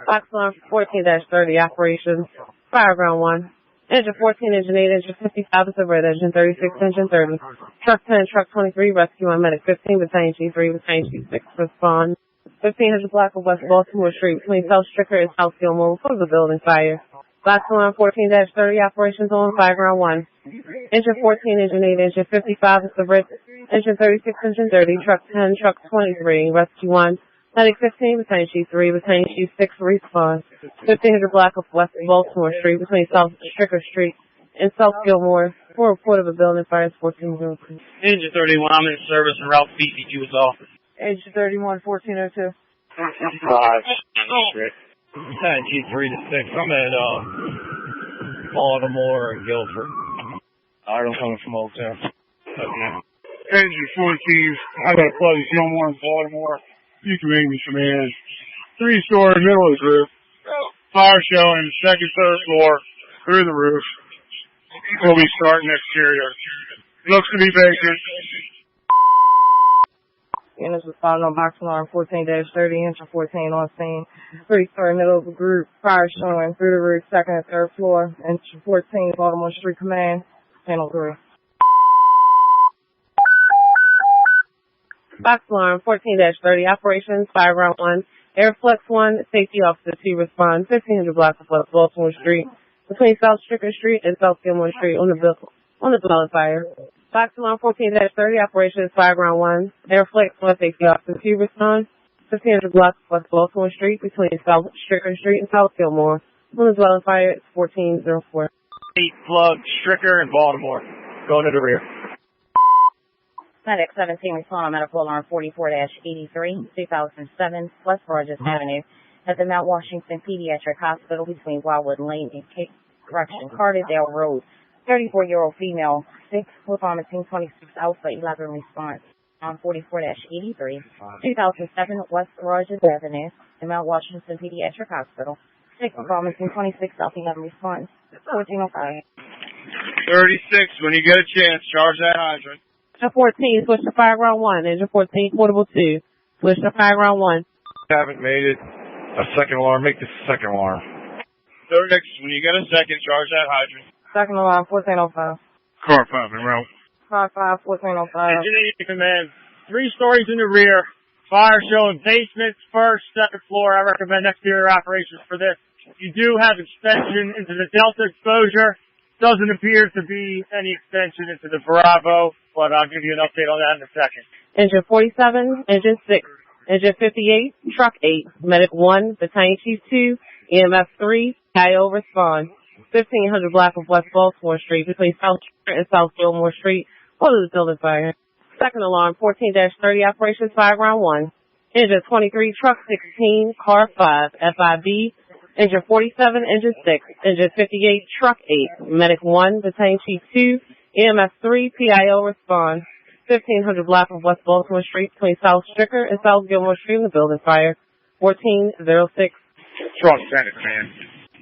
Box alarm 14-30 operations. Fireground 1. Engine 14, engine 8, engine 55 is the red, engine 36, engine 30. Truck 10, truck 23, rescue on medic 15, battalion G3, battalion G6, respond. 1500 block of West Baltimore Street between South Stricker and South Gilmore before the building fire. Box alarm 14-30 operations on Fireground 1. Engine 14, engine 8, engine 55 is the red, engine 36, engine 30, truck 10, truck 23, rescue 1. Medic 15, battalion G3, battalion G6, response. 1500 block of West Baltimore Street between South Stricker Street and South Gilmore for a report of a building fire 1402. Engine 31, I'm in service and Ralph BCQ is off. Engine 31, 1402. Battalion G3 to 6, I'm at Baltimore and Guilford. I'm coming from Old Town. Okay. Engine 14, I got a buddy Gilmore in Baltimore. You can make me command. 3-story, middle of the roof. Fire showing, second, third floor, through the roof. We'll be starting exterior. Looks to be vacant. Units responding on box alarm 14-30, engine 14 on scene. 3-story, middle of the group. Fire showing through the roof, second and third floor. Engine 14, Baltimore Street Command, Channel 3. Box alarm 14-30 operations, Fireground 1, Airflex 1, safety officer 2 respond, 1500 block of West Baltimore Street, between South Stricker Street and South Gilmore Street on the building fire. Box alarm 14-30 operations, Fireground 1, Airflex 1, safety officer 2 respond, 1500 block of West Baltimore Street, between South Stricker Street and South Gilmore on the dwelling fire. It's 1404. 8 plug, Stricker and Baltimore. Going to the rear. Medic 17 respond on medical alarm 44-83, 2007, West Rogers Avenue, at the Mount Washington Pediatric Hospital between Wildwood Lane and Carterdale Road. 34-year-old female, 6, with vomiting 26 Alpha 11 response on 44-83, 2007, West Rogers Avenue, at Mount Washington Pediatric Hospital. 6, with vomiting 26 Alpha 11 response. 1405. 36, when you get a chance, charge that hydrant. Engine 14, switch to Fireground 1. Engine 14, portable 2. Switch to Fireground 1. Haven't made it a second alarm. Make this a second alarm. 36, when you get a second, charge that hydrant. Second alarm 1405. Car 5 en route. 55 1405. Engine 8 command, 3 stories in the rear. Fire showing basements, first, second floor. I recommend exterior operations for this. You do have extension into the Delta exposure. Doesn't appear to be any extension into the Bravo, but I'll give you an update on that in a second. Engine 47, engine 6, engine 58, truck 8, medic 1, battalion chief 2, EMF 3, IO respond. 1500 block of West Baltimore Street between South and South Gilmore Street for the building fire. Second alarm 14-30 operations, Fireground 1. Engine 23, truck 16, car 5, FIB. Engine 47, engine 6, engine 58, truck 8, medic 1, battalion chief 2, EMS 3, PIO respond. 1500 block of West Baltimore Street between South Stricker and South Gilmore Street in the building fire. 1406. Truck Senate, man.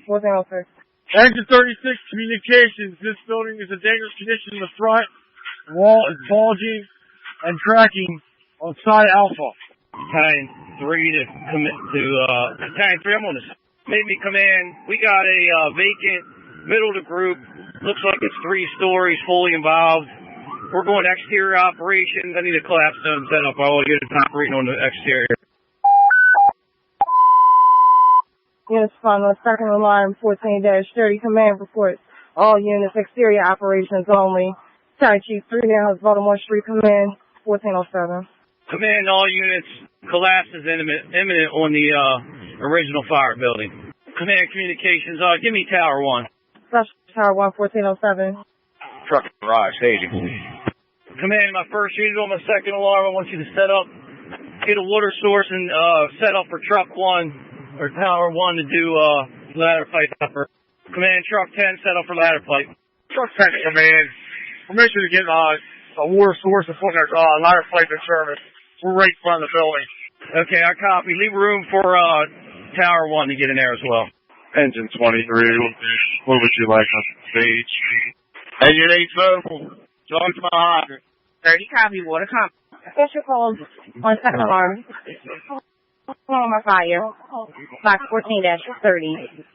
1406. Engine 36 communications. This building is in dangerous condition in the front. The wall is bulging and cracking on side Alpha. Battalion 3 to commit to, Battalion 3, I'm on this. Navy Command, we got a vacant middle of the group. Looks like it's 3 stories, fully involved. We're going exterior operations. I need a collapse zone set up. I will get it operating on the exterior. Units respond on second alarm 14-30 command reports. All units exterior operations only. Battalion Chief 3 now has Baltimore Street Command 1407. Command, all units, collapse is imminent on the original fire building. Command communications, give me Tower 1. Special Tower 1 1407. Truck garage, staging. Command, my first unit on my second alarm, I want you to set up, get a water source and set up for Truck 1 or Tower 1 to do ladder pipe upper. Command, Truck 10, set up for ladder pipe. Truck 10, command. Permission to get a water source and put ladder pipe in service. We're right in front of the building. Okay, I copy. Leave room for Tower 1 to get in there as well. Engine 23, what would you like on stage? Engine 8 mobile. John to my hydrant. 30 copy, water comp. Special calls on second alarm. Baltimore Fire, Block 14-30.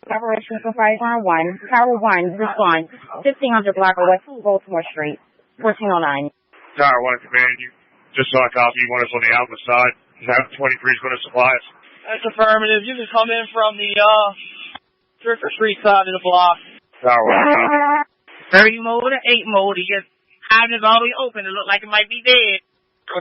Operation for Fireground 1, Tower 1, respond, 1500 block of West Baltimore Street, 1409. Tower 1 command you. Just saw a copy. You want us on the outlet side. Is 23 is going to supply us? That's affirmative. You can come in from the, Stricker Street side of the block. Tower 1. 30 mode or 8 mode. He just having it always open. It look like it might be dead.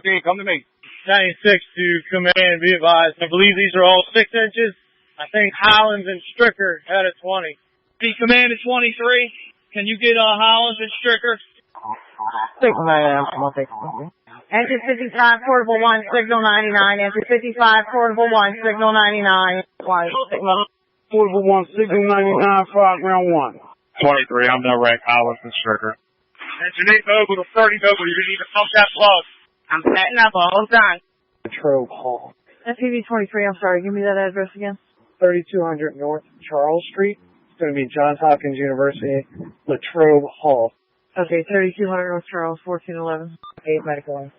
Okay, come to me. 96 to command, be advised. I believe these are all 6 inches. I think Highlands and Stricker had a 20. The command is 23. Can you get Highlands and Stricker? Engine 55, portable 1, signal 99. Engine 55, portable 1, signal 99. Portable 1, signal 99, Fireground 1. 23, I'm direct. Highlands and Stricker. Engine 8 mobile to 30 mobile. You're going to need to pump that plug. I'm setting up all done. Latrobe Hall. FPV 23, I'm sorry, give me that address again. 3200 North Charles Street. It's going to be Johns Hopkins University, Latrobe Hall. Okay, 3200 North Charles, 1411. 8 medical line.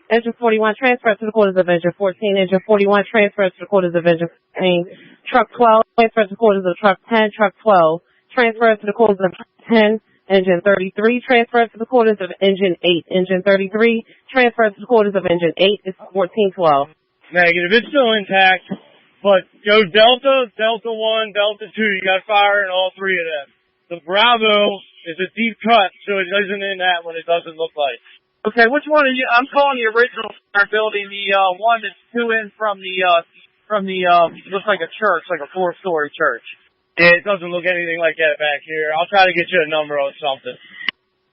Engine 41, transfer to the quarters of Engine 14. Engine 41, transfer to the quarters of Engine 15. Truck 12, transfer to the quarters of Truck 10. Truck 12, transfer to the quarters of 10. Engine 33, transfer to the quarters of Engine 8. Engine 33, transfer to the quarters of Engine 8. It's 1412. Negative. It's still intact. But go Delta, Delta 1, Delta 2. You got fire in all 3 of them. The Bravo is a deep cut, so it isn't in that one. It doesn't look like. Okay, which one are you? I'm calling the original fire building, the one that's 2 in from the looks like a church, like a 4-story church. It doesn't look anything like that back here. I'll try to get you a number on something.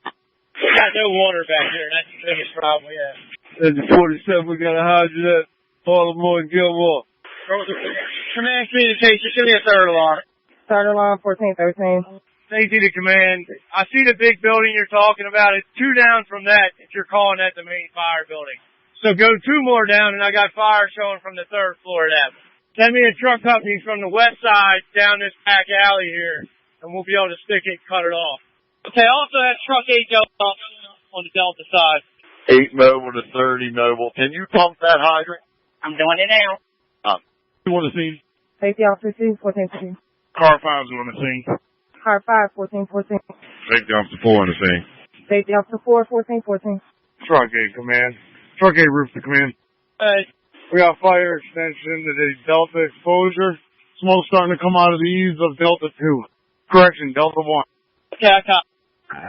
Got no water back here, and that's the biggest problem we have. At the 47, we got a hydrant at Baltimore and Gilmore. Command communication, give me a third alarm. Third alarm, 1413. Safety to command. I see the big building you're talking about. It's 2 down from that if you're calling that the main fire building. So go 2 more down, and I got fire showing from the 3rd floor of that. Send me a truck company from the west side down this back alley here, and we'll be able to stick it and cut it off. Okay, also that truck 8 Delta on the Delta side. 8 mobile to 30 mobile. Can you pump that hydrant? I'm doing it now. You want to see? Safety officer 2, 1415. Car 5's on the scene. Car 5, 1414. Safety officer 4 on the scene. Safety officer 4, 1414. Truck 8, command. Truck 8, roof to command. We got fire extension to the Delta exposure. Smoke starting to come out of the eaves of Delta 2. Correction, Delta 1. Okay, I copy.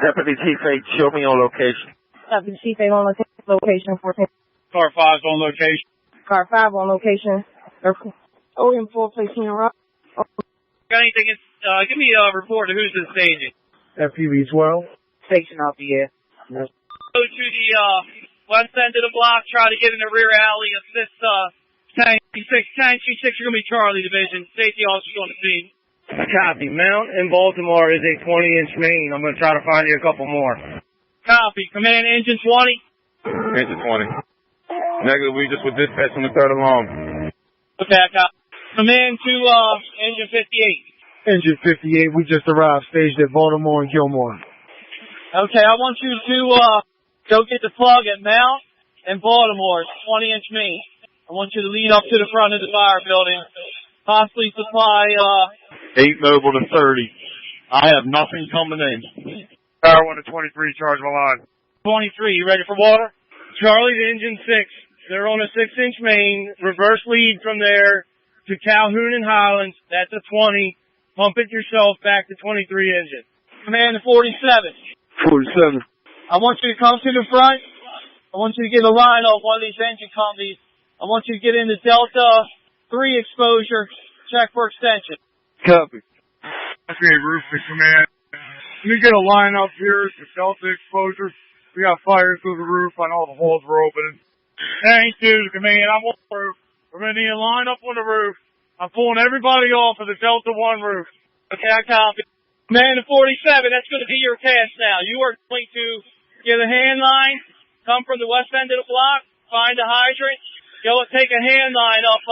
Deputy Chief 8, show me your location. Deputy Chief 8 on location, 14. Car 5's on location. Car 5 on location. OM 4 placing a rock. Got anything? Give me a report of who's in staging. FPV 12. Station off the air. Go to the west end of the block, try to get in the rear alley, assist Tank 6. Tank 6, you're going to be Charlie Division. Safety officer's on the scene. Copy. Mount in Baltimore is a 20-inch main. I'm going to try to find you a couple more. Copy. Command engine 20. Engine 20. Negative, we just with dispatch on the 3rd alarm. Okay, I copy. Command to engine 58. Engine 58, we just arrived, staged at Baltimore and Gilmore. Okay, I want you to go get the plug at Mount and Baltimore. It's 20-inch main. I want you to lead up to the front of the fire building. Possibly supply 8 mobile to 30. I have nothing coming in. Power 1 to 23, charge my line. 23. You ready for water? Charlie to engine 6. They're on a 6-inch main. Reverse lead from there to Calhoun and Highlands. That's a 20. Pump it yourself back to 23 engine. Command to 47. 47. I want you to come to the front. I want you to get a line off one of these engine companies. I want you to get into Delta 3 exposure. Check for extension. Copy. Okay, roof to command. Let me get a line up here to Delta exposure. We got fire through the roof. I know the holes were opening. Thank you, command. I'm on the roof. We're going to need a line up on the roof. I'm pulling everybody off of the Delta 1 roof. Okay, I copy. Man, the 47, that's going to be your task now. You are going to get a hand line, come from the west end of the block, find a hydrant, go and take a hand line up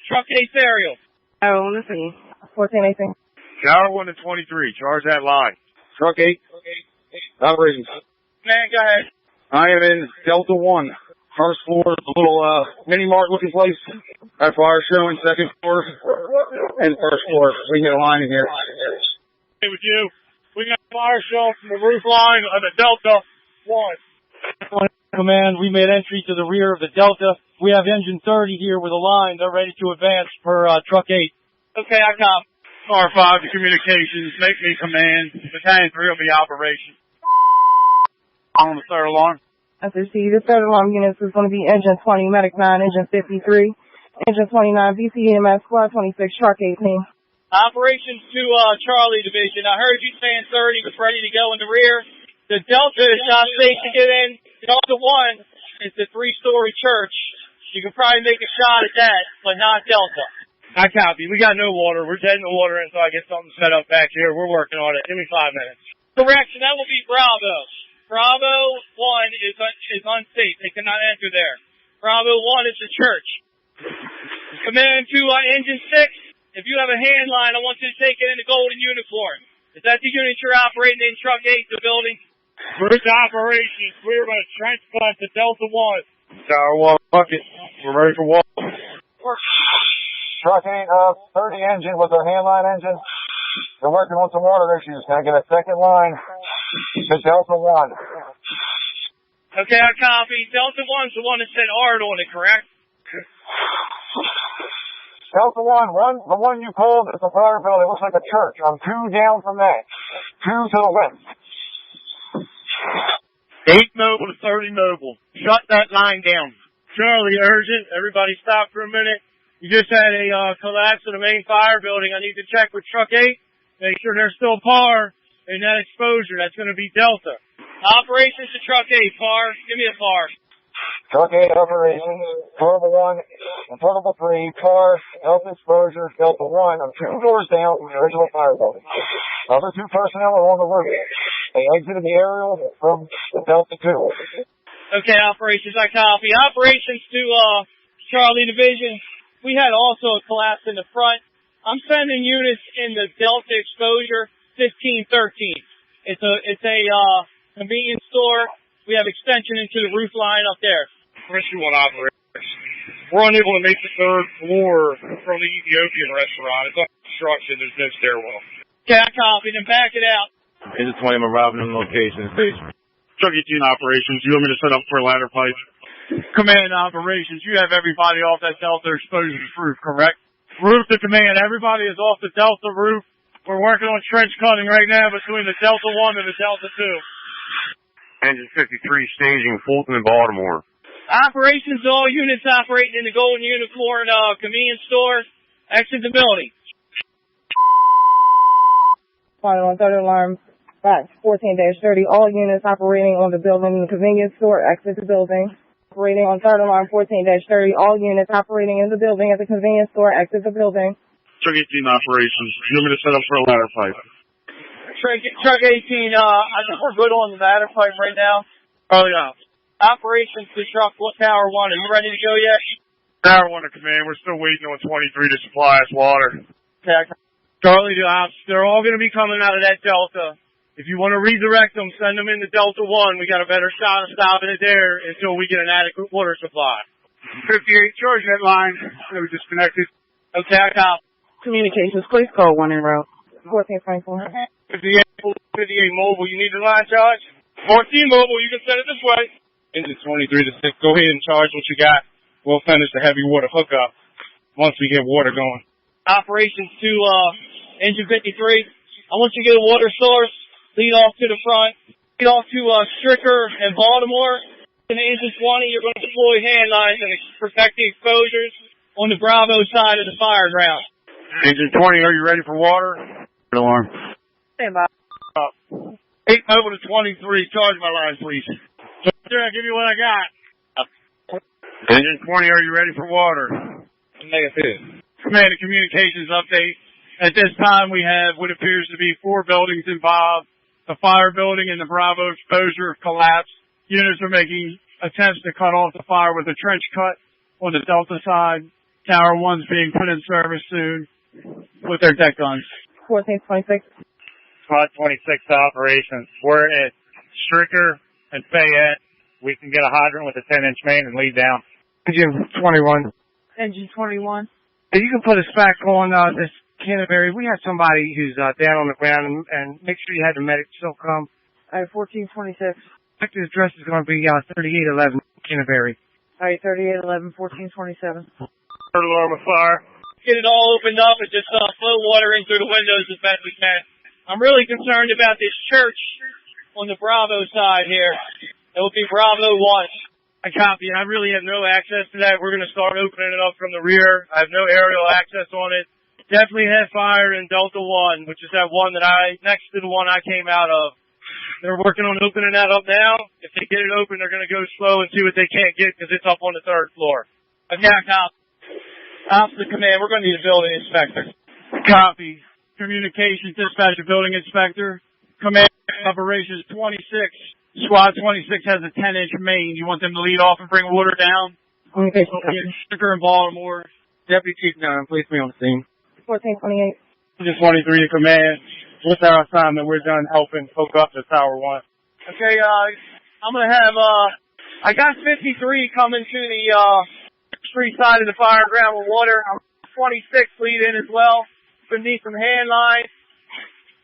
truck 8 aerial. Oh, let's see. 1418. Tower 1 to 23, charge that line. Truck 8. Operations. Man, go ahead. I am in Delta 1. First floor, the little mini mart looking place. That fire showing, second floor, and first floor. We get a line in here. Hey, with you, we got fire show from the roof line of the Delta 1. Command, we made entry to the rear of the Delta. We have engine 30 here with a line. They're ready to advance for truck 8. Okay, I come. R5 to communications. Make me command. Battalion 3 will be operation. On the third alarm. After C, the third alarm units is going to be engine 20, medic 9, engine 53, engine 29, BCEMS squad 26, truck 18. Operations to Charlie Division. I heard you saying 30 was ready to go in the rear. The Delta is not safe to get in. Delta 1 is the 3-story church. You can probably make a shot at that, but not Delta. I copy. We got no water. We're heading the water until I get something set up back here. We're working on it. Give me 5 minutes. Correction, that will be Bravo. Bravo 1 is unsafe. They cannot enter there. Bravo 1 is the church. Command to engine 6. If you have a hand line, I want you to take it in the golden uniform. Is that the unit you're operating in truck 8, the building? First operations, we're going to trench cut to Delta 1. Tower 1 bucket. We're ready for water. Truck 8, 30 engine with a handline engine. They're working on some water issues. Can I get a second line to Delta 1? Okay, I copy. Delta 1's the one that said Art on it, correct? Delta 1, the one you called is a fire building. It looks like a church. I'm 2 down from that. 2 to the west. 8 mobile to 30 mobile. Shut that line down. Charlie, urgent. Everybody stop for a minute. You just had a collapse in the main fire building. I need to check with truck 8. Make sure there's still PAR in that exposure. That's going to be Delta. Operations to truck 8, PAR. Give me a PAR. Truck 8 operations, Portable 1 and Portable 3, PAR, Delta exposure, Delta 1. I'm 2 doors down from the original fire building. Other 2 personnel are on the roof. They exited the aerial from Delta 2. Okay, operations, I copy. Operations to Charlie Division. We had also a collapse in the front. I'm sending units in the Delta exposure 1513. It's a convenience store. We have extension into the roof line up there. Rescue 1 operations. We're unable to make the 3rd floor from the Ethiopian restaurant. It's under construction. There's no stairwell. Okay, I copy. Then back it out. Engine 20, I'm arriving in location. Truck 18 operations. You want me to set up for a ladder pipe? Command operations. You have everybody off that Delta exposure roof, correct? Roof to command. Everybody is off the Delta roof. We're working on trench cutting right now between the Delta 1 and the Delta 2. Engine 53 staging Fulton and Baltimore. Operations, all units operating in the golden unicorn convenience store. Exit the building. Final on third alarm, box 14-30. All units operating on the building in the convenience store, exit the building. Operating on third alarm 14-30. All units operating in the building at the convenience store, exit the building. Truck 18 operations. You want me to set up for a ladder pipe? Truck 18, I think we're good on the ladder pipe right now. Oh, yeah. Operations to truck Tower 1. Are you ready to go yet? Tower 1 to command. We're still waiting on 23 to supply us water. Okay. Charlie to ops. They're all going to be coming out of that Delta. If you want to redirect them, send them into Delta 1. We got a better shot of stopping it there until we get an adequate water supply. 58 charge net line. They were disconnected. Okay, I copy. Communications, please call 1 en route. 1424. 58 mobile. You need the line charge? 14 mobile, you can send it this way. Engine 23 to 6. Go ahead and charge what you got. We'll finish the heavy water hookup once we get water going. Operations to engine 53. I want you to get a water source. Lead off to the front. Lead off to Stricker and Baltimore. In engine 20, you're going to deploy hand lines and protect the exposures on the Bravo side of the Fireground. Engine 20, are you ready for water? Alarm. Stand by. 8 mobile to 23. Charge my line, please. Sure, I'll give you what I got. Engine 20, are you ready for water? Negative. Command and communications update. At this time, we have what appears to be 4 buildings involved. The fire building and the Bravo exposure have collapsed. Units are making attempts to cut off the fire with a trench cut on the Delta side. Tower 1's being put in service soon with their deck guns. 1426. Squad 26 operations. We're at Stricker and Fayette. we can get a hydrant with a 10-inch main and lead down. Engine 21. Engine 21. If you can put us back on this Canterbury, we have somebody who's down on the ground, and make sure you have the medic still come. All right, 1426. This address is going to be 3811 Canterbury. All right, 3811, 1427. Third alarm of fire. Get it all opened up and just flow water in through the windows as best we can. I'm really concerned about this church on the Bravo side here. It will be Bravo 1. I copy. I really have no access to that. We're going to start opening it up from the rear. I have no aerial access on it. Definitely had fire in Delta 1, which is that one that next to the one I came out of. They're working on opening that up now. If they get it open, they're going to go slow and see what they can't get because it's up on the 3rd floor. Okay, Ops the command. We're going to need a building inspector. Copy. Communications dispatcher, building inspector. Command operations 26. Squad 26 has a 10-inch main. You want them to lead off and bring water down? Okay. Sticker in Baltimore. Deputy Chief 9, please be on the scene. 1428. Just 23 to command. What's our assignment? We're done helping hook up to Tower 1. Okay, I'm going to have, I got 53 coming to the, street side of the Fireground with water. I'm 26 lead in as well. Beneath some hand lines.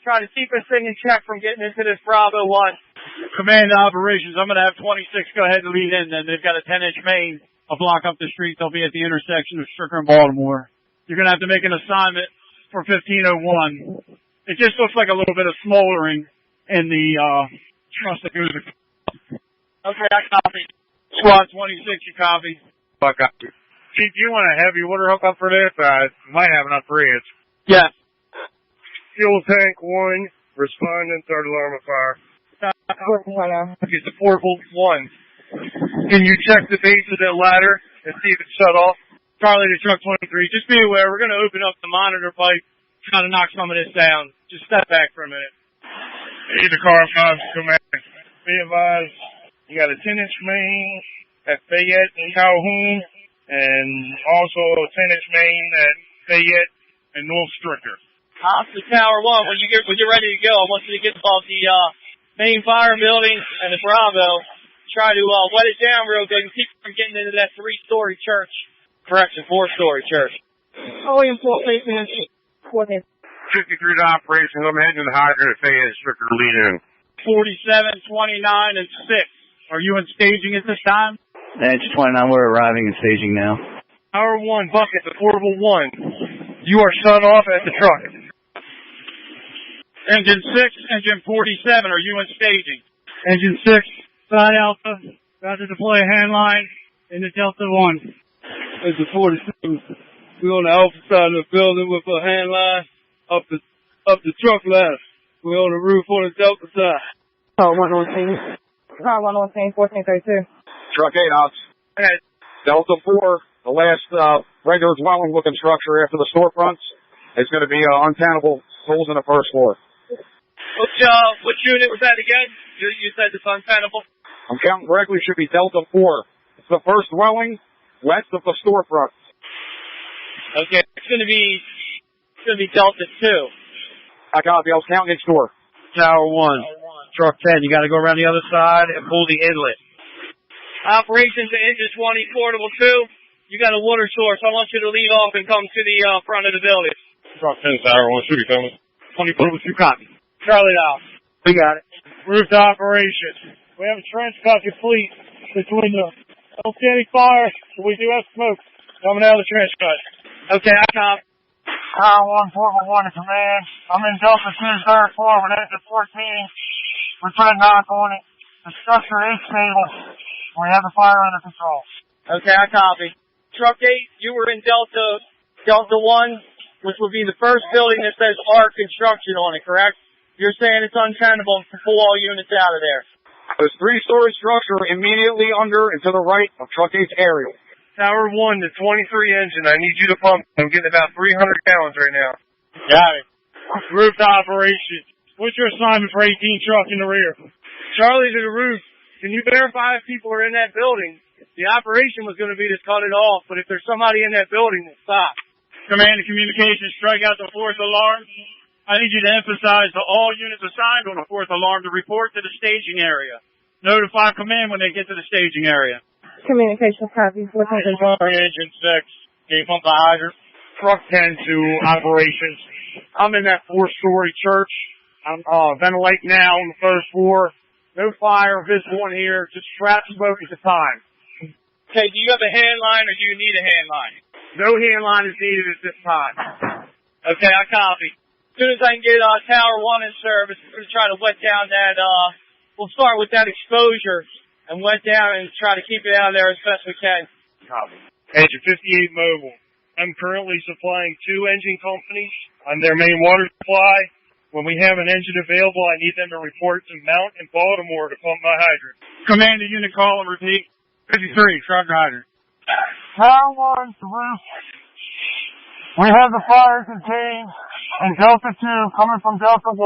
Trying to keep this thing in check from getting into this Bravo 1. Command operations, I'm going to have 26 go ahead and lead in. Then they've got a 10-inch main. I'll block up the street. They'll be at the intersection of Stricker and Baltimore. You're going to have to make an assignment for 1501. It just looks like a little bit of smoldering in the truss that goes. Okay, I copy. Squad 26, you copy. I copy. Chief, do you want a heavy water hookup for this? Might have enough bridge. Yeah. Fuel tank 1, responding, third alarm of fire. Okay, the portable 1. Can you check the base of that ladder and see if it's shut off? Charlie to truck 23. Just be aware, we're going to open up the monitor pipe, try to knock some of this down. Just step back for a minute. Either car 5 command. Be advised, you got a 10-inch main at Fayette and Calhoun, and also a 10-inch main at Fayette and North Stricker. Ops to Tower 1. When you're ready to go, I want you to get above the main fire building and the Bravo. Try to wet it down real good and keep from getting into that 3-story church. Correction, 4-story church. Oh, important statement. 53 to operations. I'm heading to the hydrant at Fayette Stricker lead in. 47, 29, and 6. Are you in staging at this time? Engine 29, we're arriving in staging now. Tower 1, bucket, the portable 1. You are shut off at the truck. Engine 6, engine 47, are you in staging? Engine 6, side alpha, about to deploy a hand line in the Delta 1. Engine 47, we're on the alpha side of the building with a hand line up the truck ladder. We're on the roof on the Delta side. Oh, 1 on scene. Car 1 on scene, 1432. Truck 8 ops. Okay. Delta 4, the last regular dwelling looking structure after the storefronts, is going to be untenable holes in the 1st floor. Which unit was that again? You said it's untenable. I'm counting correctly, it should be Delta 4. It's the first dwelling west of the storefront. Okay, it's gonna be Delta 2. I copy, I was counting each door. Tower 1, truck 10, you got to go around the other side and pull the inlet. Operations to engine 20, portable 2. You got a water source. I want you to lead off and come to the front of the building. Truck 10, Tower 1, should be coming. 20 portable 2 copy. Charlie now. We got it. Roof to operations. We have a trench cut complete between the. I don't see any fire, but we do have smoke coming out of the trench cut. Okay, I copy. Tower 1, portable 1 to command. I'm in Delta 2's 3rd floor with exit 14. We're trying to knock on it. The structure is stable. We have the fire under control. Okay, I copy. Truck 8, you were in Delta 1, which would be the first building that says ARC construction on it, correct? You're saying it's untenable to pull all units out of there. There's 3-story structure immediately under and to the right of Truck 8's aerial. Tower 1, the 23 engine. I need you to pump. I'm getting about 300 gallons right now. Got it. Roof to operations. What's your assignment for 18 truck in the rear? Charlie to the roof. Can you verify if people are in that building? The operation was going to be to cut it off, but if there's somebody in that building, then stop. Command and communications, strike out the 4th alarm. I need you to emphasize to all units assigned on the 4th alarm to report to the staging area. Notify command when they get to the staging area. Communications copy. 410. Engine 6, gate pump the hydrant. Truck 10 to operations. I'm in that 4-story church. I'm ventilating now on the first floor. No fire visible in here. Just trap smoke at the time. Okay, do you have a hand line or do you need a hand line? No hand line is needed at this time. Okay, I copy. As soon as I can get Tower 1 in service, we're going to try to wet down that, we'll start with that exposure and wet down and try to keep it out of there as best we can. Copy. Engine 58 mobile. I'm currently supplying 2 engine companies on their main water supply. When we have an engine available, I need them to report to Mount in Baltimore to pump my hydrant. Command the unit call and repeat. 53, truck hydrant. Tower 1 to roof. We have the fire contained in Delta 2 coming from Delta 1.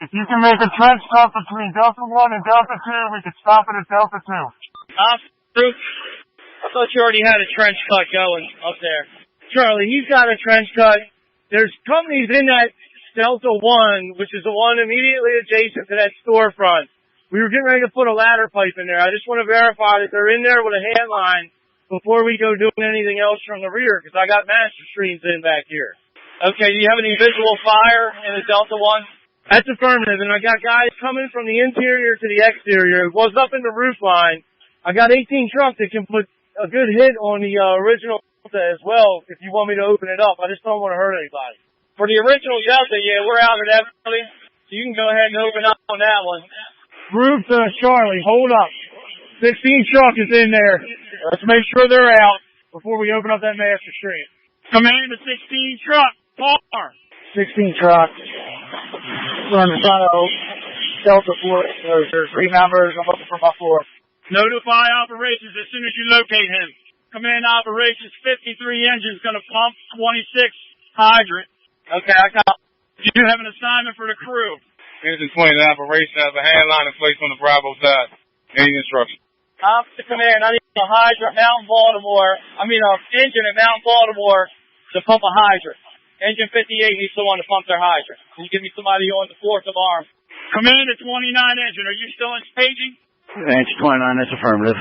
If you can make a trench cut between Delta 1 and Delta 2, we can stop it at Delta 2. Roof. I thought you already had a trench cut going up there. Charlie, he's got a trench cut. There's companies in that Delta 1, which is the one immediately adjacent to that storefront. We were getting ready to put a ladder pipe in there. I just want to verify that they're in there with a hand line before we go doing anything else from the rear, because I got master streams in back here. Okay, do you have any visual fire in the Delta 1? That's affirmative, and I got guys coming from the interior to the exterior. It was up in the roof line. I got 18 trucks that can put a good hit on the original Delta as well, if you want me to open it up. I just don't want to hurt anybody. For the original Delta, yeah, we're out of that, so you can go ahead and open up on that one. Roof to Charlie, hold up. 16 truck is in there. Let's make sure they're out before we open up that master stream. Command to 16 truck, far. 16 truck. We're on the front of Delta 4. There's 3 members. I'm looking for my 4. Notify operations as soon as you locate him. Command operations, 53 engines going to pump 26 hydrant. Okay, I got. You do have an assignment for the crew. Engine 20 in operation has a hand line in place on the Bravo side. Any instructions? To command, I need a hydrant Mountain Baltimore. Engine at Mountain Baltimore to pump a hydrant. Engine 58 needs someone to pump their hydrant. Can you give me somebody on the 4th of arm? Command at 29 engine. Are you still in staging? Engine 29, that's affirmative.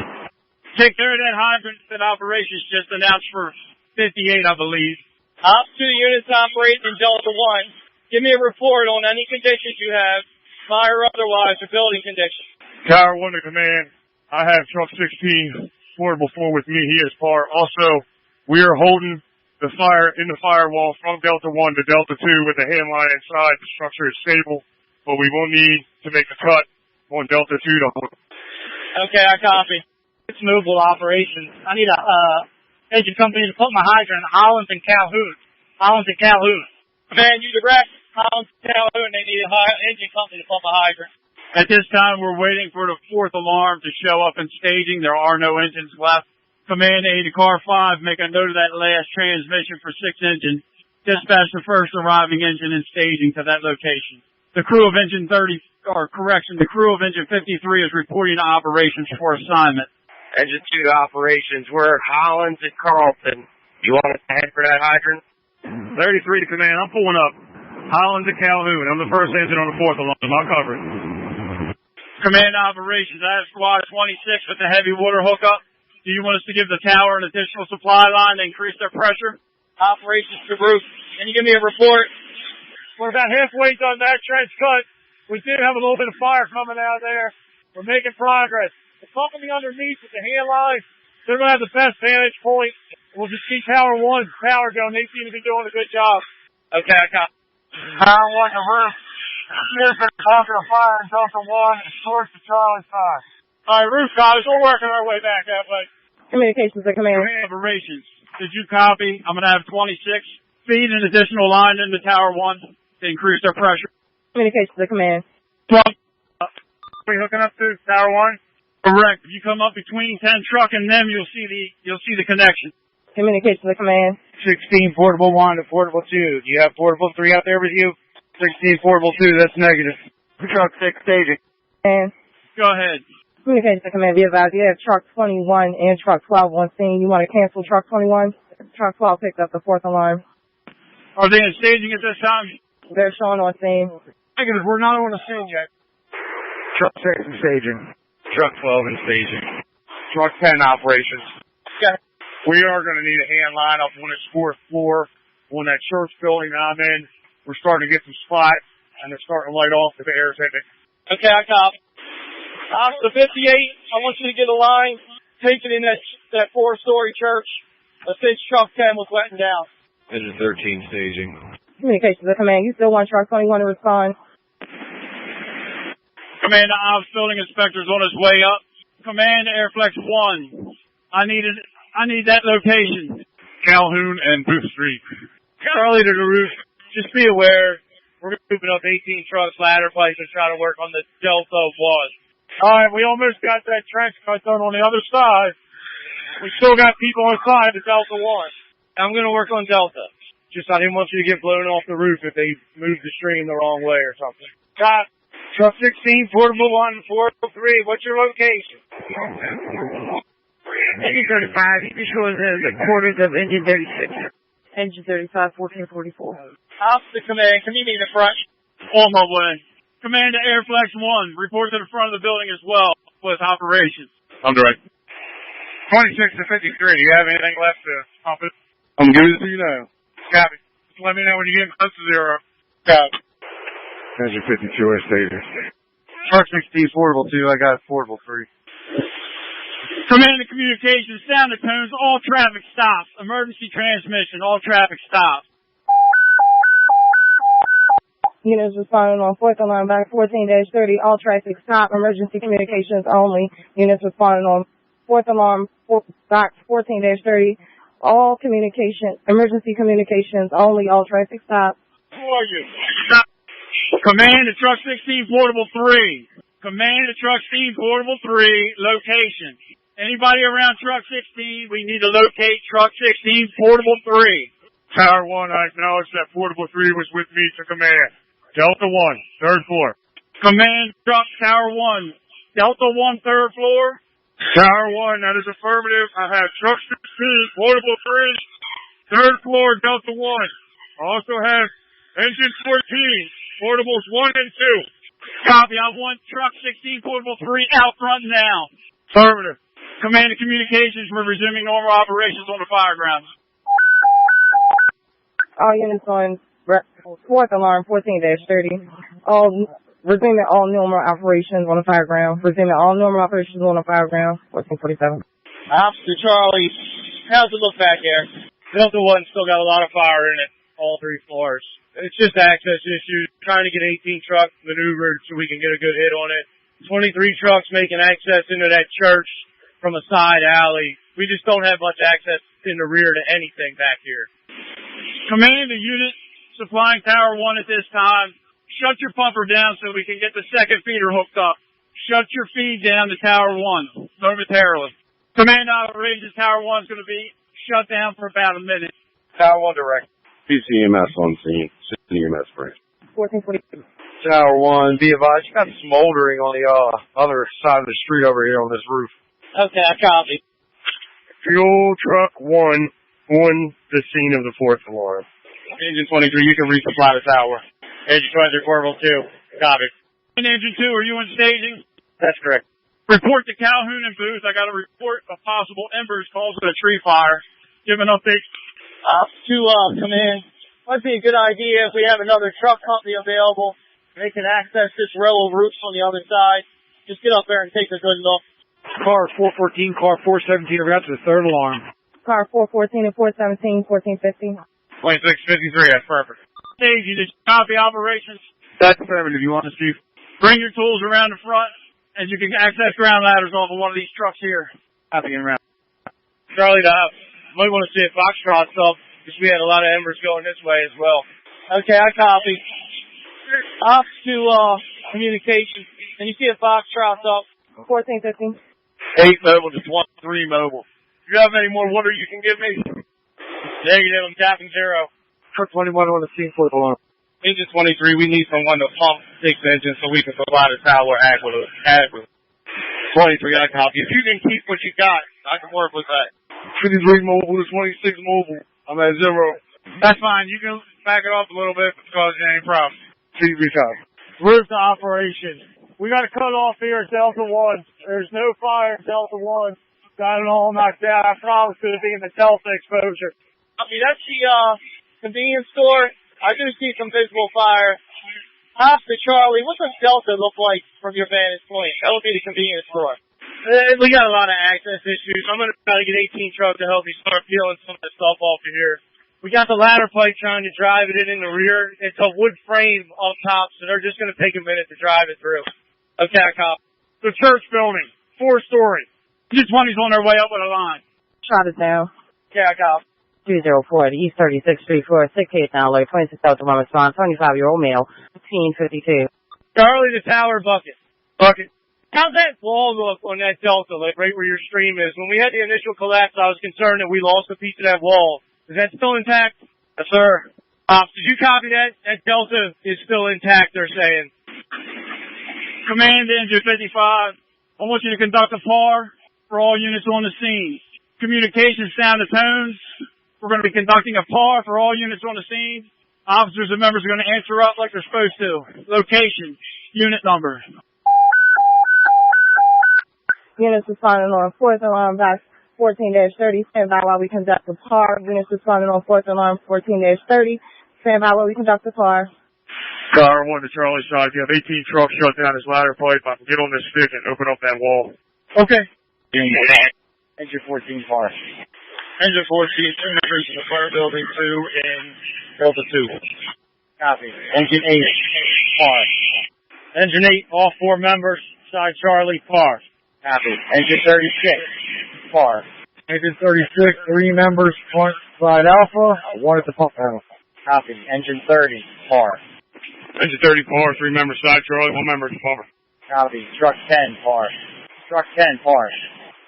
Take care of that hydrant that operations just announced for 58, I believe. Up to the units operating in Delta 1. Give me a report on any conditions you have, fire or otherwise, or building conditions. Tower 1 to command. I have truck 16 portable 4 with me. He is par. Also, we are holding the fire in the firewall from Delta 1 to Delta 2 with the hand line inside. The structure is stable, but we will need to make a cut on Delta 2 to hold. Okay, I copy. It's mobile operations. I need a engine company to put my hydrant in Holland and Calhoun. Man, you direct Holland and Calhoun. They need an engine company to pump a hydrant. At this time, we're waiting for the 4th alarm to show up in staging. There are no engines left. Command A to car 5, make a note of that last transmission for 6 engines. Dispatch the first arriving engine in staging to that location. The crew of engine 30, the crew of engine 53 is reporting to operations for assignment. Engine 2 to operations. We're at Holland and Carlton. You want us to head for that hydrant? 33 to command. I'm pulling up. Holland to Calhoun. I'm the first engine on the 4th alarm. I'll cover it. Command operations. I have squad 26 with the heavy water hookup. Do you want us to give the tower an additional supply line to increase their pressure? Operations to roof. Can you give me a report? We're about halfway done that trench cut. We do have a little bit of fire coming out of there. We're making progress. The company underneath with the hand line, they're going to have the best vantage point. We'll just keep Tower 1's power going. They seem to be doing a good job. Okay, I got. Tower 1 to roof. Here's the conquer of fire in Delta 1 and source to Charlie 5. All right, roof guys, we're working our way back that way. Communications to command. Operations. Did you copy? I'm going to have 26 feet an additional line into Tower 1 to increase their pressure. Communications to command. We hooking up to Tower 1? Correct. If you come up between 10 truck and them, you'll see the connection. Communications to command. 16 portable 1 to portable 2. Do you have portable 3 out there with you? 16 portable 2, that's negative. Truck 6 staging. And go ahead. Communications to command. Be advised, you have truck 21 and truck 12 on scene. You want to cancel truck 21? Truck 12 picked up the 4th alarm. Are they in staging at this time? They're showing on scene. Negative. We're not on the scene yet. Truck 6 and staging. Truck 12 and staging. Truck 10 operations. Okay. We are going to need a hand line up on this 4th floor on that church building I'm in. We're starting to get some spots, and they're starting to light off if the air's hitting it. Okay, I copy. Officer 58, I want you to get a line taken in that 4-story church. Since truck 10 was letting down. Engine 13 staging. Communications to command. You still want truck 21 to respond? Command to Ops building inspectors on his way up. Command to Airflex 1. I need that location. Calhoun and Booth Street. Charlie to the roof. Just be aware, we're moving up 18 trucks, ladder place, and trying to work on the Delta 1. All right, we almost got that trench cut done on the other side. We still got people inside the Delta 1. I'm going to work on Delta. Just I didn't want you to get blown off the roof if they moved the stream the wrong way or something. Got Truck 16, Portable 1, 403. What's your location? Engine 35, you show the quarters of engine 36. Engine 35, 1444. Officer command, can you meet in the front? On my way. Command to Airflex 1. Report to the front of the building as well with operations. I'm direct. 26 to 53. Do you have anything left to pump it? I'm giving it to you now. Copy. Just let me know when you get close to 0. Copy. Engine 52 is stated. Truck 16, Portable 2. I got Portable 3. Command to communications, sound the tones, all traffic stops. Emergency transmission, all traffic stops. Units responding on 4th alarm back 14-30. All traffic stop. Emergency communications only. Units responding on 4th alarm back 14-30. All emergency communications only. All traffic stop. Who are you? Stop. Command to Truck 16 Portable 3. Command to Truck 16 Portable 3. Location. Anybody around Truck 16, we need to locate Truck 16 Portable 3. Tower 1, I acknowledge that Portable 3 was with me to command. Delta 1, 3rd floor. Command Truck Tower 1. Delta 1, 3rd floor. Tower 1, that is affirmative. I have Truck 16, Portable 3, 3rd floor, Delta 1. I also have Engine 14, Portables 1 and 2. Copy. I want Truck 16, Portable 3 out front now. Affirmative. Command and communications, we're resuming normal operations on the Fireground. All units on 4th alarm 14-30. Resuming all normal operations on the Fireground. Resuming all normal operations on the Fireground. 1447. Officer Charlie, how's it look back there? Delta 1 still got a lot of fire in it, all 3 floors. It's just access issues. Trying to get 18 trucks maneuvered so we can get a good hit on it. 23 trucks making access into that church from a side alley. We just don't have much access in the rear to anything back here. Command the unit supplying Tower 1 at this time. Shut your pumper down so we can get the second feeder hooked up. Shut your feed down to Tower 1 momentarily. Command operations, Tower 1 is going to be shut down for about a minute. Tower 1 direct. PCMS on scene. CMS branch. 1442. Tower 1, be advised, you got smoldering on the other side of the street over here on this roof. Okay, I copy. Fuel truck 1 on the scene of the 4th alarm. Engine 23, you can resupply the tower. Engine 23, Portable 2, copy. And Engine 2, are you in staging? That's correct. Report to Calhoun and Booth. I got a report of possible embers causing a tree fire. Give an update. Command. Might be a good idea if we have another truck company available. They can access this row of roofs on the other side. Just get up there and take a good look. Car 414, car 417 are out to the 3rd alarm. Car 414 and 417, 1450. 2653, that's perfect. Staging, did you copy operations? That's affirmative. You want to see? Bring your tools around the front, and you can access ground ladders off of one of these trucks here. Copy and around. Charlie, might want to see if Foxtrot's up, because we had a lot of embers going this way as well. Okay, I copy. Ops to communications. Can you see if Foxtrot's up? 1450. 8 mobile, just 3 mobile. Do you have any more water you can give me? Negative, I'm tapping 0. Truck 21 on the scene, 4th alarm. Engine 23, we need someone to pump 6 engines so we can supply the tower adequately. 23, I copy. If you can keep what you got, I can work with that. 23 mobile to 26 mobile. I'm at 0. That's fine. You can back it up a little bit because there ain't any problem. 3 copy. Roof to operation. We got a cutoff here at Delta 1. There's no fire at Delta 1. Got it all knocked out. I promise it being the Delta exposure. I mean, that's the convenience store. I do see some visible fire. Hops to Charlie, what does Delta look like from your vantage point? That would be the convenience store. We got a lot of access issues. I'm going to try to get 18 trucks to help me start peeling some of the stuff off of here. We got the ladder pipe trying to drive it in the rear. It's a wood frame up top, so they're just going to take a minute to drive it through. Okay, cop. The church building, 4-story. Just 20's on their way up with a line. Shot it down. Yeah, cop. 204 to East 36th Street for a 6-8 down alert, 26 Delta 1 response, 25-year-old male, 1552. Charlie, the tower bucket. Bucket. How's that wall look on that Delta, like right where your stream is? When we had the initial collapse, I was concerned that we lost a piece of that wall. Is that still intact? Yes, sir. Did you copy that? That Delta is still intact, they're saying. Command Engine 55, I want you to conduct a PAR for all units on the scene. Communication sound and tones. We're going to be conducting a PAR for all units on the scene. Officers and members are going to answer up like they're supposed to. Location, unit number. Units responding on 4th alarm box 14-30. Stand by while we conduct the PAR. Units responding on 4th alarm 14-30. Stand by while we conduct the PAR. Tower 1 to Charlie side. If you have 18 trucks shut down this ladder pipe, I can get on this stick and open up that wall. Okay. Engine 14 PAR. Engine 14, 2 members in the fire building, 2 in Delta 2. Copy. Engine 8, PAR. Engine 8, all 4 members, side Charlie, PAR. Copy. Engine 36, PAR. Engine 36, 3 members, front side Alpha, 1 at the pump panel. Copy. Engine 30, PAR. Engine 30 PAR, 3 members side Charlie, 1 member at the pumper. Copy. Truck 10, PAR. Truck 10, PAR.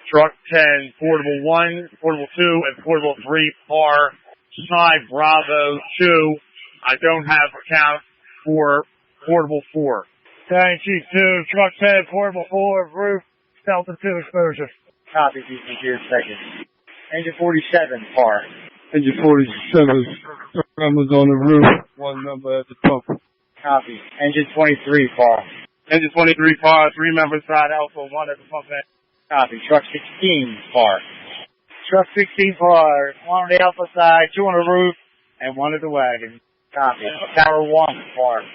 Truck 10, portable 1, portable 2, and portable 3, PAR, side Bravo 2. I don't have a count for portable 4. Battalion Chief 2, truck 10, portable 4, roof, Delta 2 exposure. Copy, here second. Engine 47, PAR. Engine 47, members on the roof, 1 member at the pump. Copy. Engine 23, PAR. Engine 23, PAR, 3 members side Alpha, 1 at the pump end. Copy. Truck 16, PAR. Truck 16, PAR, 1 on the Alpha side, 2 on the roof, and 1 at the wagon. Copy. Tower 1, PAR.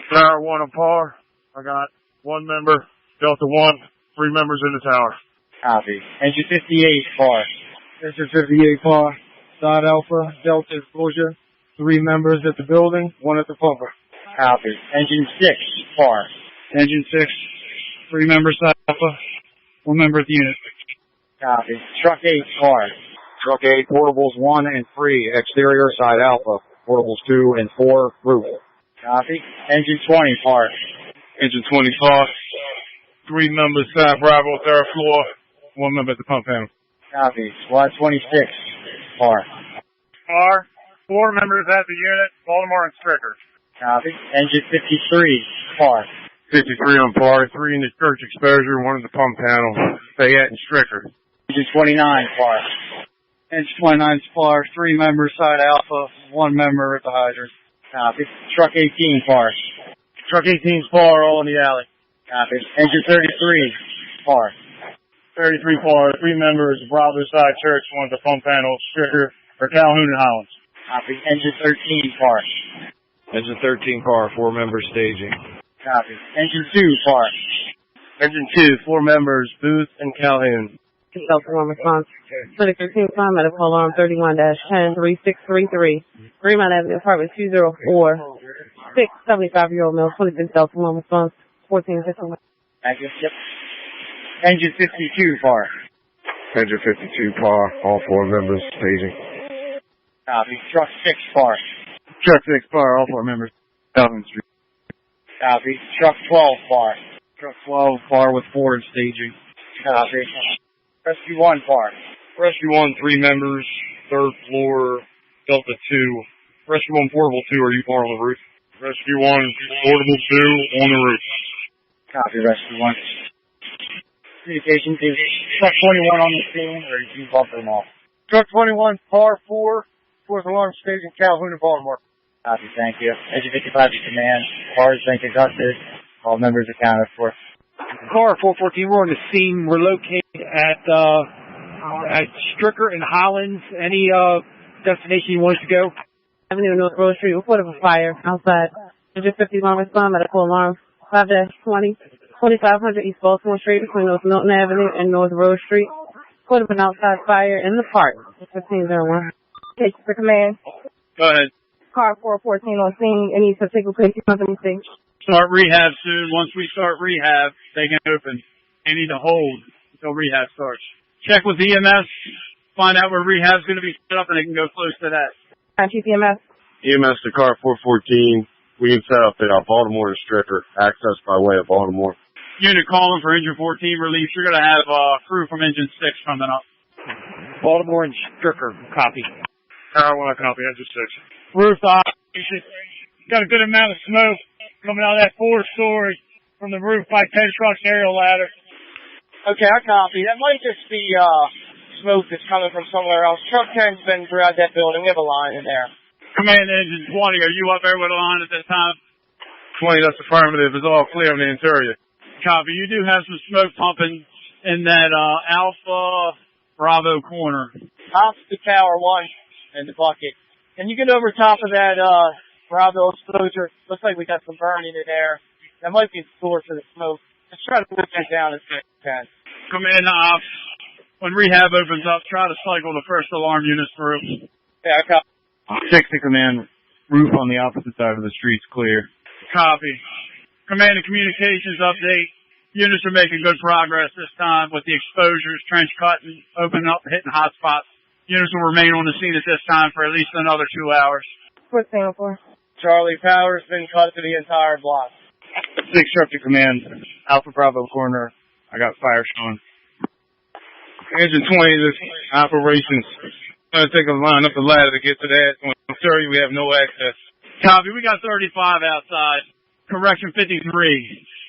Tower 1 on PAR. I got 1 member, Delta 1, 3 members in the tower. Copy. Engine 58, PAR. Engine 58, PAR, side Alpha, Delta exposure, 3 members at the building, 1 at the pumper. Copy. Engine 6, PAR. Engine 6, 3 members side Alpha, 1 member at the unit. Copy. Truck 8, PAR. Truck 8, portables 1 and 3, exterior side Alpha, portables 2 and 4, roof. Copy. Engine 20, PAR. Engine 20, PAR, 3 members side Bravo, 3rd floor, 1 member at the pump panel. Copy. Squad 26, PAR. PAR, 4 members at the unit, Baltimore and Stricker. Copy. Engine 53, PAR. 53 on PAR, 3 in the church exposure, 1 in the pump panel, Fayette and Stricker. Engine 29, PAR. Engine 29 PAR, 3 members side Alpha, 1 member at the hydrant. Copy. Truck 18, PAR. Truck 18's PAR, all in the alley. Copy. Engine 33, PAR. 33 PAR, 3 members, Bravo side church, 1 at the pump panel, Stricker, or Calhoun and Hollins. Copy. Engine 13, PAR. Engine 13 PAR, 4 members staging. Copy. Engine 2, PAR. Engine 2, 4 members, Booth and Calhoun. Delta 1 response. 2013 time medical alarm 31-10-3633. Greenmount Avenue, apartment 204. 6 75-year-old male, 26 Delta 1 response. 1451. Thank you. Yep. Engine 52, PAR. Engine 52 PAR, all 4 members staging. Copy. Truck 6, PAR. Truck 6 PAR, all 4 members, Calhoun Street. Copy. Truck 12, PAR. Truck 12, PAR with 4 in staging. Copy. Rescue 1, PAR. Rescue 1, 3 members, 3rd floor, Delta 2. Rescue 1, portable 2, are you PAR on the roof? Rescue 1, portable 2, on the roof. Copy, Rescue 1. Communications is truck 21 on the scene, or you bump them off? Truck 21, PAR 4, 4th alarm station, Calhoun and Baltimore. Copy, thank you. Engine 55 to command. PAR has been conducted. All members accounted for. Car 414, we're on the scene. We're located at Stricker and Hollins. Any destination you want us to go? Avenue, North Road Street, reported for fire outside. 151 respond, medical alarm. 5-20, 2500 East Baltimore Street between North Milton Avenue and North Road Street. Reported for an outside fire in the park. 1501. Take for command. Go ahead. Car 414 on scene. Any particular place you want them to see? Start rehab soon. Once we start rehab, they can open. They need to hold until rehab starts. Check with EMS, find out where rehab's going to be set up, and they can go close to that. Chief EMS. EMS to car 414. We can set up at Baltimore to Stricker, access by way of Baltimore. Unit calling for engine 14 relief. You're going to have crew from engine 6 coming up. Baltimore and Stricker, copy. Tower 1, copy, engine 6. Roof operation. Got a good amount of smoke coming out of that 4-story from the roof by 10 trucks aerial ladder. Okay, I copy. That might just be smoke that's coming from somewhere else. Truck 10's been throughout that building. We have a line in there. Command engine 20, are you up there with a line at this time? 20, that's affirmative. It's all clear on the interior. Copy. You do have some smoke pumping in that Alpha Bravo corner. Opposite Tower 1 and the bucket. Can you get over top of that Bravo exposure? Looks like we got some burning in there. That might be the source of the smoke. Let's try to put that down as best we can. Command ops. When rehab opens up, try to cycle the first alarm units through. Yeah, I copy. 60 command. Roof on the opposite side of the street's clear. Copy. Command and communications update. Units are making good progress this time with the exposures, trench cutting, opening up, hitting hot spots. Units will remain on the scene at this time for at least another 2 hours. What's Singapore? Charlie, power's been cut to the entire block. 6 truck to command. Alpha Bravo corner. I got fire showing. Engine 20, this operations. I'm going to take a line up the ladder to get to that. I'm sorry we have no access. Copy. We got 35 outside. Correction 53.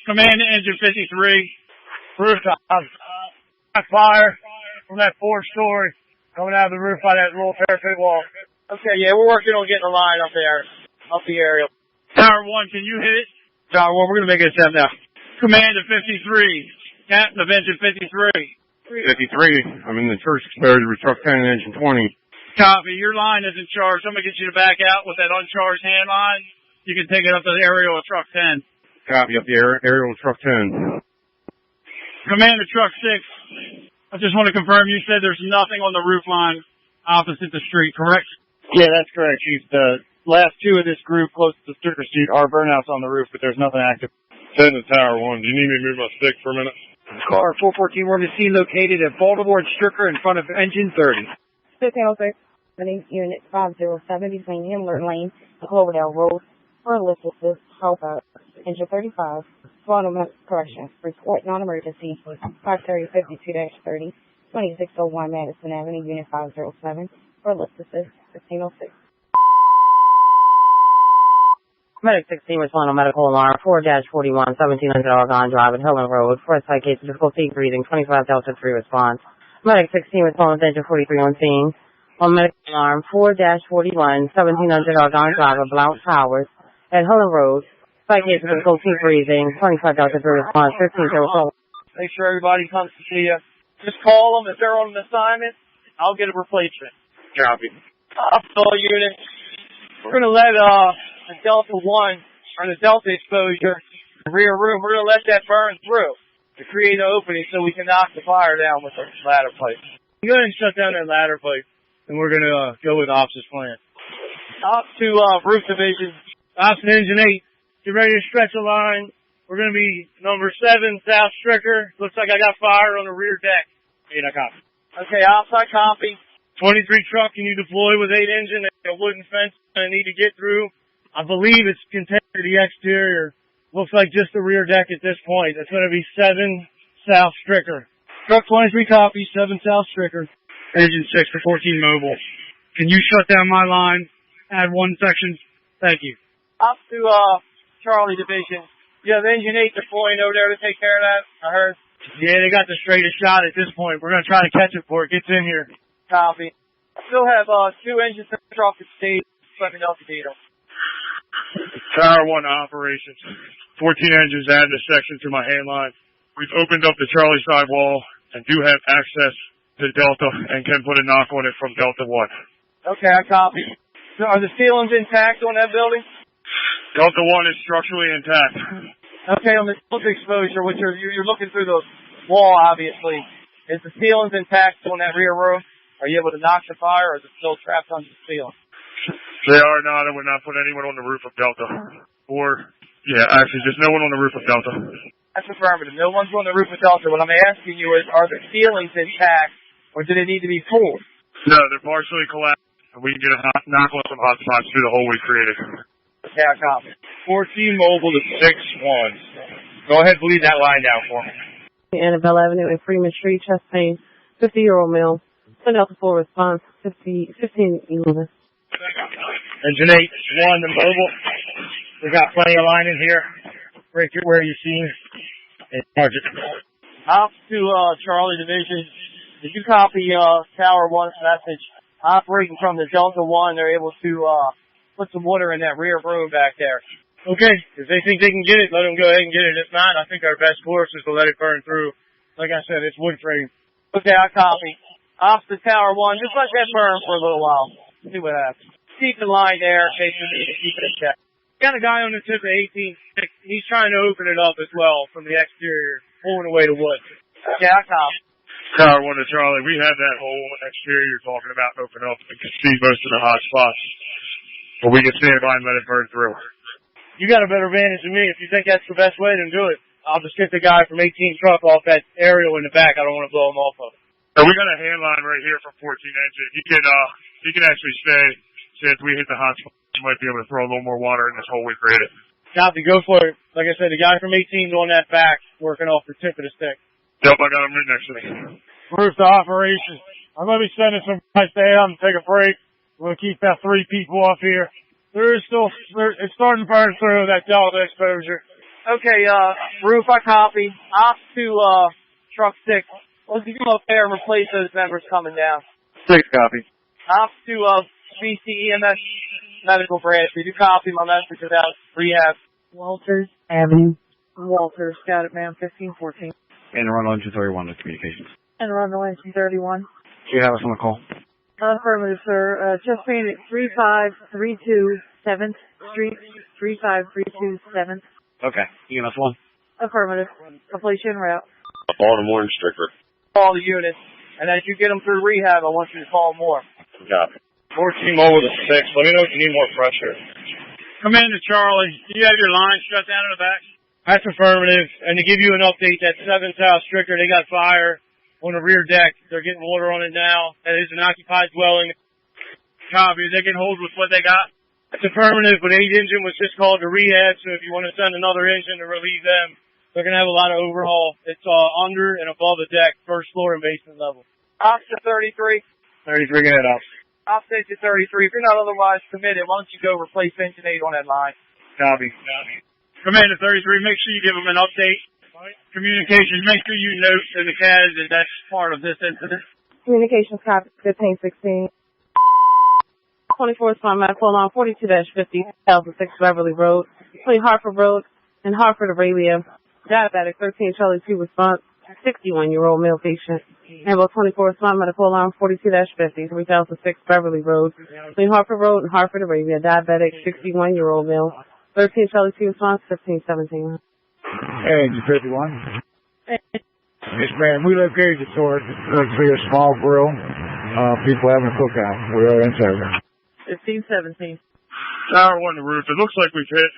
Command to engine 53. Rooftop. Fire from that 4-story coming out of the roof by that little parapet wall. Okay, yeah, we're working on getting a line up there, up the aerial. Tower 1, can you hit it? Tower 1, we're going to make it a 7 now. Command to 53. Captain of engine 53. 53. I'm in the first exposure with truck 10 and engine 20. Copy. Your line is in charge. I'm going to get you to back out with that uncharged hand line. You can take it up to the aerial of truck 10. Copy up the aerial of truck 10. Command to truck 6. I just want to confirm you said there's nothing on the roof line opposite the street, correct? Yeah, that's correct, Chief. The last 2 of this group close to the Stricker Street are burnouts on the roof, but there's nothing active. 10 to Tower 1. Do you need me to move my stick for a minute? Car 414, we're on the scene located at Baltimore and Stricker in front of engine 30. 1506. Unit 507 between Himmler Lane and Cloverdale Road. For Elizabeth, Talbot, engine 35. Baltimore, correction. Report non-emergency. 530-52-30. 2601 Madison Avenue, Unit 507. For Elizabeth, 1506. Medic 16 respond on medical alarm 4-41, 1700 Argonne Drive at Helen Road. For a site case of difficulty breathing, 25 Delta 3 response. Medic 16 responds to engine 43 on scene. On medical alarm 4-41, 1700 Argonne Drive at Blount Towers at Helen Road. Site case of difficulty breathing, 25 Delta 3 response, 1504. Make sure everybody comes to see you. Just call them if they're on an assignment. I'll get a replacement. Copy. All units. We're going to let the Delta 1 or the Delta exposure, the rear room, we're going to let that burn through to create an opening so we can knock the fire down with the ladder pipe. Go ahead and shut down that ladder pipe, and we're going to go with Ops' plan. Ops to roof division. Ops and engine 8, get ready to stretch a line. We're going to be number 7, South Stricker. Looks like I got fire on the rear deck. 8, I copy. Okay, Ops, I copy. 23 truck, can you deploy with 8 engine and a wooden fence I need to get through? I believe it's contained to the exterior. Looks like just the rear deck at this point. That's going to be 7 South Stricker. Truck 23 copy, 7 South Stricker. Engine 6 for 14 mobile. Can you shut down my line? Add 1 section. Thank you. Up to Charlie Division. You have engine 8 deploying over there to take care of that, I heard. Yeah, they got the straightest shot at this point. We're going to try to catch it before it gets in here. Copy. I still have 2 engines off the stage. Let me know if you need them. Tower 1 operations. 14 engines added a section to my hand line. We've opened up the Charlie side wall and do have access to Delta and can put a knock on it from Delta 1. Okay, I copy. So are the ceilings intact on that building? Delta 1 is structurally intact. Okay, on the Delta exposure, which you're looking through the wall, obviously. Is the ceilings intact on that rear room? Are you able to knock the fire, or is it still trapped under the ceiling? They are not. I would not put anyone on the roof of Delta. Actually, just no one on the roof of Delta. That's affirmative. No one's on the roof of Delta. What I'm asking you is, are the ceilings intact, or do they need to be pulled? No, they're partially collapsed. We can get a knock on some hot spots through the hole we created. Okay, I copy. 14 mobile to 6-1. Go ahead and lead that line down for me. Annabelle Avenue and Freeman Street, chest pain, 50-year-old male. Delta 4 response, 1511. Engine 8, 1, the mobile. We got plenty of line in here. Right here where you see Sergeant. Ops to Charlie Division. Did you copy Tower 1's message? Operating from the Delta 1, they're able to put some water in that rear room back there. Okay, if they think they can get it, let them go ahead and get it. If not, I think our best course is to let it burn through. Like I said, it's wood frame. Okay, I copy. Off to Tower 1, just let that burn for a little while. See what happens. Keep the line there in case we need to keep it in check. Got a guy on the tip of 18. He's trying to open it up as well from the exterior, pulling away the wood. Okay, I copy. Tower 1 to Charlie, we have that whole exterior you're talking about open up. We can see most of the hot spots. But we can stand by and let it burn through. You got a better advantage than me. If you think that's the best way, then do it. I'll just get the guy from 18 truck off that aerial in the back. I don't want to blow him off of it. So we got a hand line right here from 14 engine. He can actually stay. Since we hit the hot spot, we might be able to throw a little more water in this hole we created. Copy, go for it. Like I said, the guy from 18 on that back, working off the tip of the stick. Yep, I got him right next to me. Roof to operation. I'm going to be sending some guys down and take a break. We're going to keep about 3 people off here. It's starting to burn through that Delta exposure. Okay, roof, I copy. Off to truck 6. Let's go up there and replace those members coming down. 6 copy. Off to BCEMS medical branch. Did you copy my message about rehab? Walters Avenue. Walters, got it, ma'am. 1514. And run on 231 with communications. And run the line 231. Do you have us on the call? Affirmative, sir. Just paying at 3532 7th Street. 3532 7th. Okay. EMS 1. Affirmative. Completion route. Baltimore and Stricker. Call the units. And as you get them through rehab, I want you to call more. Copy. 14 mobile to 6. Let me know if you need more pressure. Commander Charlie, do you have your line shut down in the back? That's affirmative. And to give you an update, that 7th South Stricker, they got fire on the rear deck. They're getting water on it now. That is an occupied dwelling. Copy. They can hold with what they got. That's affirmative, but 8 engine was just called to rehab, so if you want to send another engine to relieve them, they're going to have a lot of overhaul. It's under and above the deck, first floor and basement level. Officer 33. 33, get it up. Officer 33. If you're not otherwise committed, why don't you go replace engine 8 on that line? Copy. Commander 33, make sure you give them an update. Communications, make sure you note to the CAD that that's part of this incident. Communications copy 1516. 24 Spawn Medical Alarm 42-50, 2006 Beverly Road, between Hartford Road and Hartford Aurelia. Diabetic 13 Charlie 2 response, 61-year-old male patient. Ambulance 24 Spawn Medical Alarm 42-50, 3006 Beverly Road, between Hartford Road and Hartford Aurelia. Diabetic 61-year-old male. 13 Charlie 2 response, 1517. Hey, 51. Yes, ma'am. We located the source. Looks to be a small grill. People having a cookout. We are in service. 1517. Tower 1 the roof. It looks like we've hit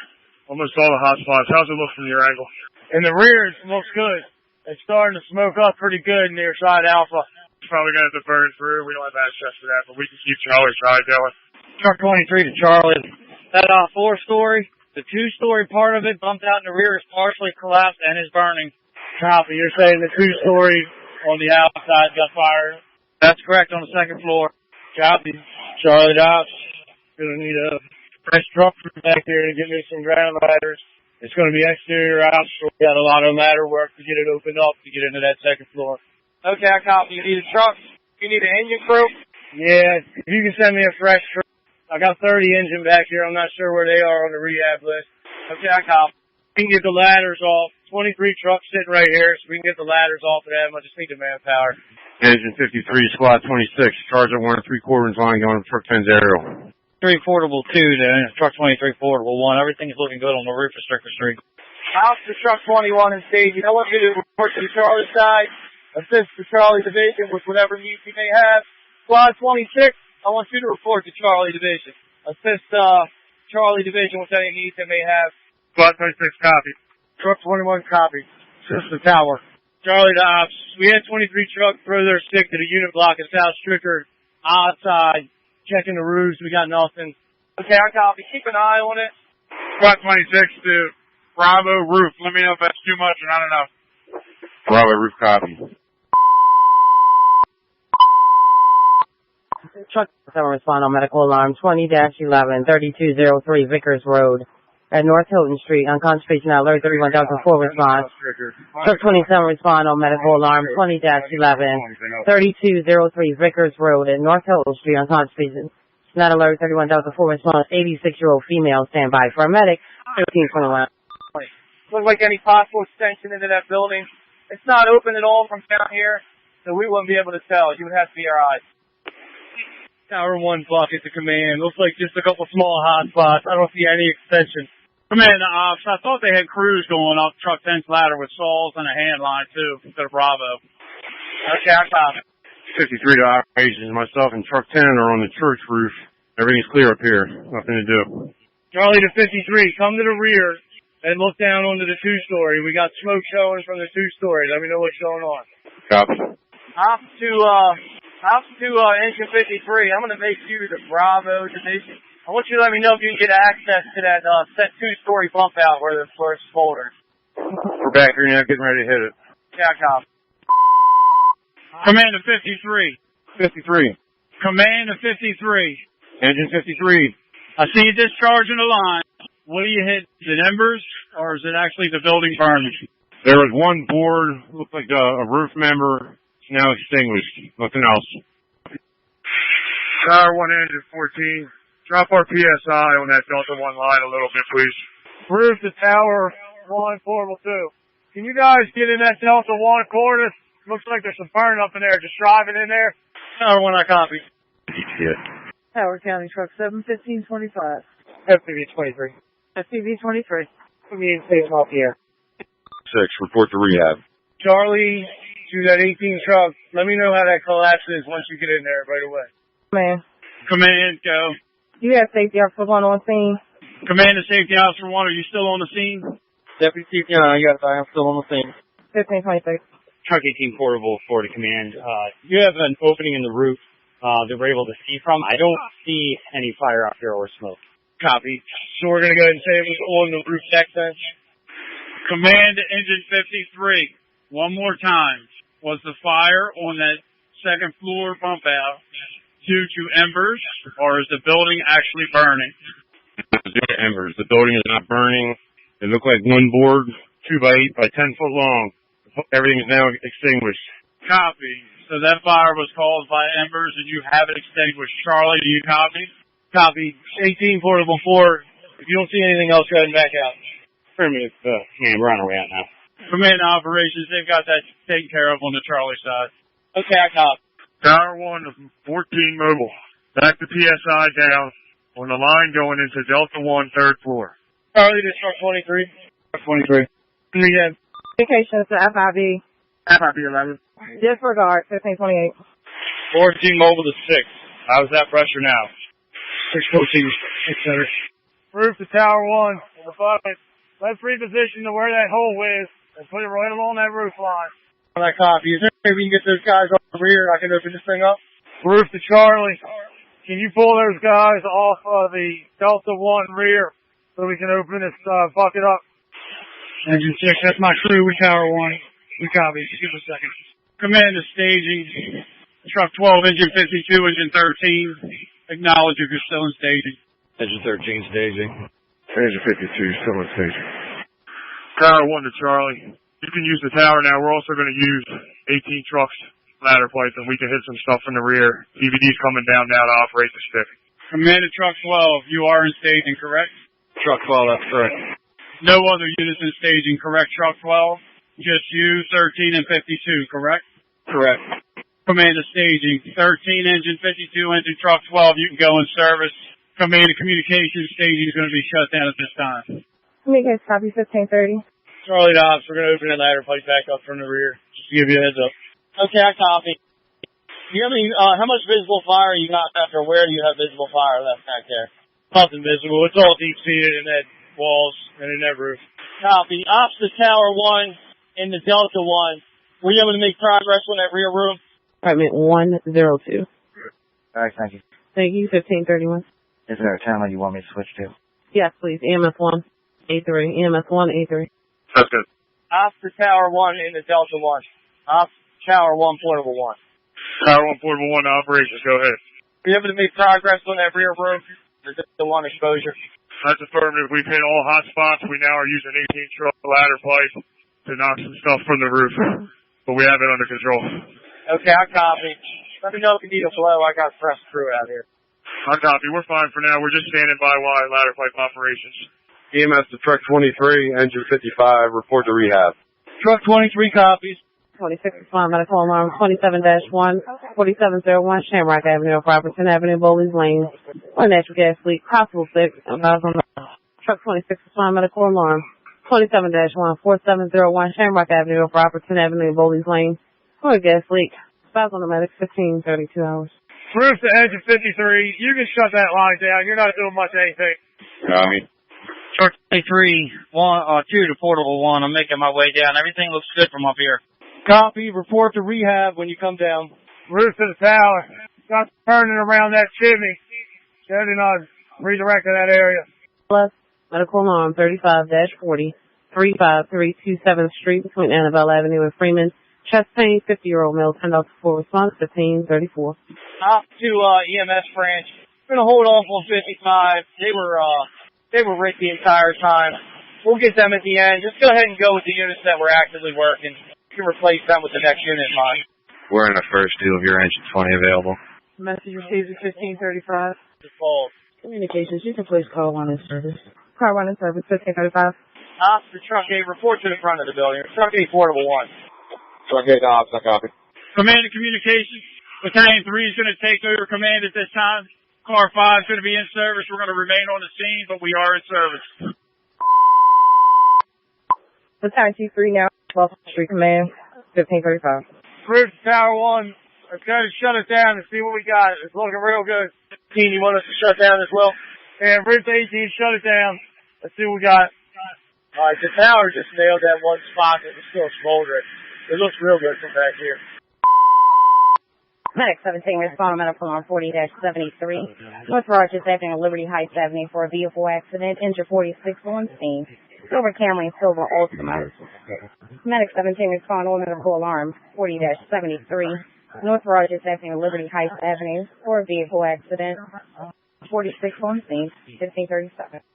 almost all the hot spots. How's it look from your angle? In the rear, it looks good. It's starting to smoke up pretty good near side alpha. It's probably going to have to burn through. We don't have access to that, but we can keep Charlie's side going. Truck 23 to Charlie. That 4-story, the 2-story part of it bumped out in the rear is partially collapsed and is burning. Copy. You're saying the 2-story on the outside got fired? That's correct, on the 2nd floor. Copy. Charlie Dobbs. Gonna need a fresh truck back there to get me some ground ladders. It's gonna be exterior out, so we got a lot of ladder work to get it opened up to get into that 2nd floor. Okay, I copy. You need a truck? You need an engine crew? Yeah, if you can send me a fresh truck. I got 30 engine back here. I'm not sure where they are on the rehab list. Okay, I copy. We can get the ladders off 23 trucks sitting right here, so we can get the ladders off of them. I just need the manpower. Engine 53, squad 26, charge at 1 3/4 line going to truck 10's aerial. 3 portable 2 to truck 23 portable 1. Everything's looking good on the roof of Stricker Street. Out to truck 21 and staging. I want you to report to the Charlie side, assist the Charlie division with whatever needs you may have. Squad 26, I want you to report to Charlie division. Assist Charlie division with any needs they may have. Squad 26, copy. Truck 21, copy. Assist the tower. Charlie to ops. We had 23 trucks throw their stick to the unit block in South Stricker outside, checking the roofs. We got nothing. Okay, I copy. Keep an eye on it. Squad 26 to Bravo roof. Let me know if that's too much or not enough. Bravo roof copy. Truck 7 respond on medical alarm 20-11, 3203 Vickers Road at North Hilton Street. Unconscious patient alert 31004 response. Truck 27 respond on medical alarm 20-11, 3203 Vickers Road at North Hilton Street. Unconscious patient not alert 31004 response. 86-year-old female standby for a medic 1521. Look like any possible extension into that building. It's not open at all from down here, so we wouldn't be able to tell. You would have to be our eyes. Tower 1 bucket to command. Looks like just a couple small hot spots. I don't see any extension. Command to ops. I thought they had crews going up truck 10's ladder with saws and a hand line too, instead of Bravo. Okay, I copy. 53 to operations. Myself and truck 10 are on the church roof. Everything's clear up here. Nothing to do. Charlie to 53, come to the rear and look down onto the 2-story. We got smoke showing from the 2-story. Let me know what's going on. Copy. Ops to engine 53. I'm going to make you the Bravo division. I want you to let me know if you can get access to that set 2-story bump out where the first folder. We're back here now, getting ready to hit it. Yeah, copy. Command to 53. 53. Command to 53. Engine 53. I see you discharging the line. What do you hit? Is it embers, or is it actually the building burning? There was one board, looked like a roof member. It's now extinguished. Nothing else. Tower 1 engine 14. Drop our PSI on that Delta 1 line a little bit, please. Roof to Tower 1, portable 2. Can you guys get in that Delta 1 corner? Looks like there's some burn up in there. Just driving in there. Tower 1, I copy. Yeah. Howard County Truck 71525. FPV 23. FPV 23. Put me in safe off here. 6, report to rehab. Charlie, to that 18 truck. Let me know how that collapses once you get in there right away. Man, Command, go. you have safety officer 1 on scene. Command to safety officer 1, are you still on the scene? Deputy Chief, yes, I am still on the scene. 1526. Truck 18 portable 4 to command. You have an opening in the roof that we're able to see from. I don't see any fire out here or smoke. Copy. So we're going to go ahead and say it was on the roof deck then? Command to engine 53. One more time. Was the fire on that second floor bump out due to embers, or is the building actually burning? It's due to embers. The building is not burning. It looked like one board, 2 by 8 by 10 foot long. Everything is now extinguished. Copy. So that fire was caused by embers and you have it extinguished. Charlie, do you copy? Copy. 18 portable 4. If you don't see anything else, go ahead and back out. Permanent, we're on our way out now. Command operations, they've got that taken care of on the Charlie side. Okay, I copy. Tower 1 of 14 mobile. Back the PSI down on the line going into Delta 1, 3rd floor. Charlie to truck 23. Truck 23. Yeah. Communications to FIB. FIB 11. Disregard 1528. 14 mobile to 6. How's that pressure now? 614. 600. Roof to Tower 1. On the bottom. Let's reposition to where that hole is and put it right along that roof line. On that copy. Is there any way we can get those guys over here? I can open this thing up. Roof to Charlie. Can you pull those guys off of the Delta 1 rear so we can open this bucket up? Engine 6, that's my crew. We Tower 1. We copy. Give us a second. Command to staging. Truck 12, engine 52, engine 13. Acknowledge if you're still in staging. Engine 13 staging. Engine 52 still in staging. Tower 1 to Charlie. You can use the tower now. We're also going to use 18 trucks, ladder plates, and we can hit some stuff from the rear. DVD's coming down now to operate the stick. Command to truck 12, you are in staging, correct? Truck 12, that's correct. No other units in staging, correct, Truck 12? Just you, 13, and 52, correct? Correct. Command to staging, 13 engine, 52 engine, Truck 12, you can go in service. Command to communications, staging is going to be shut down at this time. Communications copy 1530. Charlie Dobbs, we're going to open that ladder pipe back up from the rear. Just to give you a heads up. Okay, I copy. Do you have any, how much visible fire you got left, or where do you have visible fire left back there? Nothing visible. It's all deep seated in that walls and in that roof. Copy. Ops to Tower 1 and the Delta 1. Were you able to make progress on that rear room? Apartment 102. All right, thank you. Thank you, 1531. Is there a channel you want me to switch to? Yes, please. EMS 1, A3. EMS 1, A3. That's good. Ops to Tower 1 and the Delta 1. Ops Tower 1, Portable 1. Tower 1, Portable 1 operations, go ahead. Were you able to make progress on that rear room? The 1 exposure. That's affirmative. We've hit all hot spots. We now are using 18-truck ladder pipe to knock some stuff from the roof. But we have it under control. Okay, I copy. Let me know if you need a blow. I got fresh crew out here. I copy. We're fine for now. We're just standing by while ladder pipe operations. EMS to truck 23, engine 55, report to rehab. Truck 23 copies. 26 respond medical alarm 27-1, 4701 Shamrock Avenue, Robertson Avenue, Bowley's Lane. One natural gas leak, possible fix. Truck 26 respond medical alarm 27-1, 4701 Shamrock Avenue, Robertson Avenue, Bowley's Lane. One gas leak. Spouse on the medic 1532 hours. Roof to engine 53. You can shut that line down. You're not doing much anything. Copy. Truck 23, 2 to Portable 1. I'm making my way down. Everything looks good from up here. Copy. Report to rehab when you come down. Roof to the tower. Got turning around that chimney. Shutting on. Redirecting that area. Plus, medical alarm 35-40, 35327th Street between Annabelle Avenue and Freeman. Chest pain, 50-year-old male, 10 for response, 1534. Off to EMS branch. We're gonna hold off on 55. They were rigged the entire time. We'll get them at the end. Just go ahead and go with the units that were actively working. You can replace them with the next unit in mind. We're in the first two of your engine 20 available. Message received at 1535. Default. Communications, you can please call 1 in service. Car 1 in service, 1535. Off to Truck 8, report to the front of the building. Truck 8, Portable 1. Truck 8, ops, I copy. Command and communications. Battalion 3 is going to take over command at this time. Car 5 is going to be in service. We're going to remain on the scene, but we are in service. Battalion 2-3 now. 12th Street Command, 1535. Roof to Tower 1. Let's go to shut it down and see what we got. It's looking real good. 18, you want us to shut down as well? Yeah, roof to 18, shut it down. Let's see what we got. Alright, the tower just nailed that one spot that was still smoldering. It looks real good from back here. Medic 17 respond medical alarm 40-73. North Rogers Avenue, Liberty Heights Avenue for a vehicle accident. Injured 46 on scene. Silver Camry and Silver Ultima. Medic 17 respond on medical alarm 40-73. North Rogers Avenue, Liberty Heights Avenue for a vehicle accident. 46 on scene. 1537.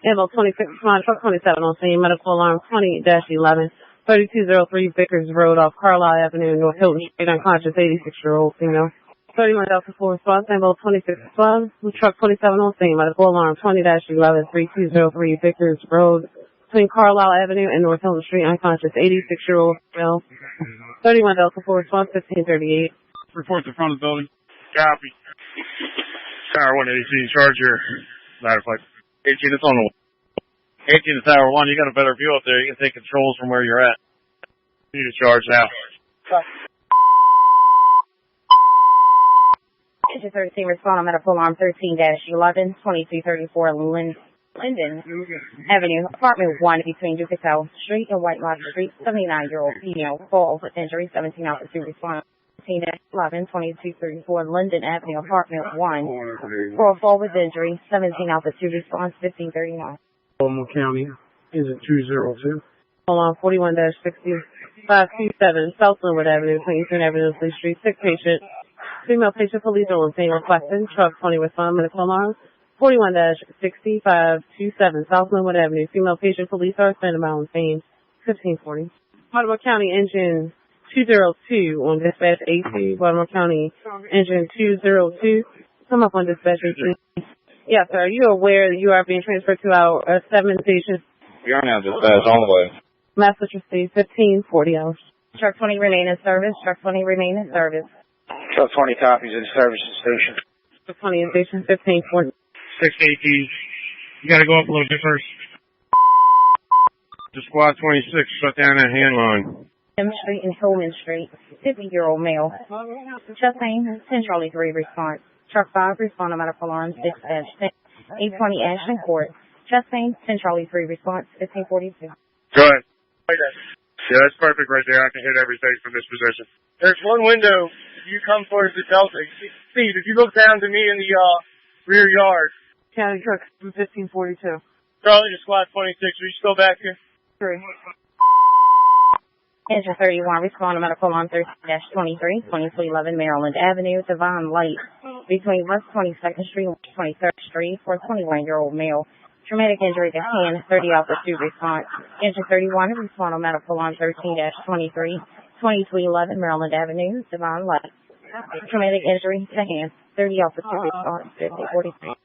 Ammo 26 respond, truck 27 on scene, medical alarm 20-11. 3203 Vickers Road off Carlisle Avenue, North Hilton Street, unconscious 86-year-old female. 31 Delta 4 response, Ambo 26 response, truck 27 on scene, medical alarm 20-11, 3203 Vickers Road between Carlisle Avenue and North Hilton Street, unconscious 86-year-old female. 31 Delta 4 response, 1538. Report to the front of the building. Copy. Tower 1 AC, charge your ladder pipe. 18, it's on the 18 to Tower 1, you got a better view up there. You can take controls from where you're at. You need to charge now. Engine 13 respond on medical alarm 13-11, 2234 Linden Avenue, apartment 1 between Ducatel Street and White Lodge Street. 79-year-old female fall with injury, 17 officer respond. 13-11, 2234 Linden Avenue, apartment 1 for a fall with injury. 17 officer response, 1539. Baltimore County, engine 202. Hold on, 41-60, 527 South Wildwood Avenue, between Eastern Avenue and Fleet Street. Sick patient. Female patient police on scene requested. Truck 20 respond, medical alarm. 41-60, 527 South Wildwood Avenue. Female patient police are standing by on scene. 1540. Baltimore County engine 202 on dispatch 80. Baltimore County engine 202. Come up on dispatch 18. Yes, sir. Are you aware that you are being transferred to our 7 station? We are now dispatched on the way. Message received 1540 hours. Truck 20 remain in service. Truck 20 remain in service. Truck 20 copies in service station. Truck 20 in station 1540. 6 APs. You gotta go up a little bit first. The squad 26 shut down that hand line. M Street and Hillman Street. 50-year-old male. Chest pain, 10 Charlie 3 response. Truck 5 respond to medical alarm 6-10. 820 Ashland Court. Chest pain, 10 Charlie 3 response 1542. Go ahead. Yeah, that's perfect right there. I can hit everything from this position. There's one window. You come towards the Delta. Steve, if you look down to me in the rear yard. County truck 1542. Charlie to squad 26. Are you still back here? 3. Engine 31, respond to medical alarm 13-23, 2211 Maryland Avenue, Devon Light, between West 22nd Street and 23rd Street, for a 21-year-old male. Traumatic injury to hand, 30 Alpha 2 response. Engine 31, respond to medical alarm 13-23, 2211 Maryland Avenue, Devon Light. Traumatic injury to hand, 30 Alpha 2 response, 1543.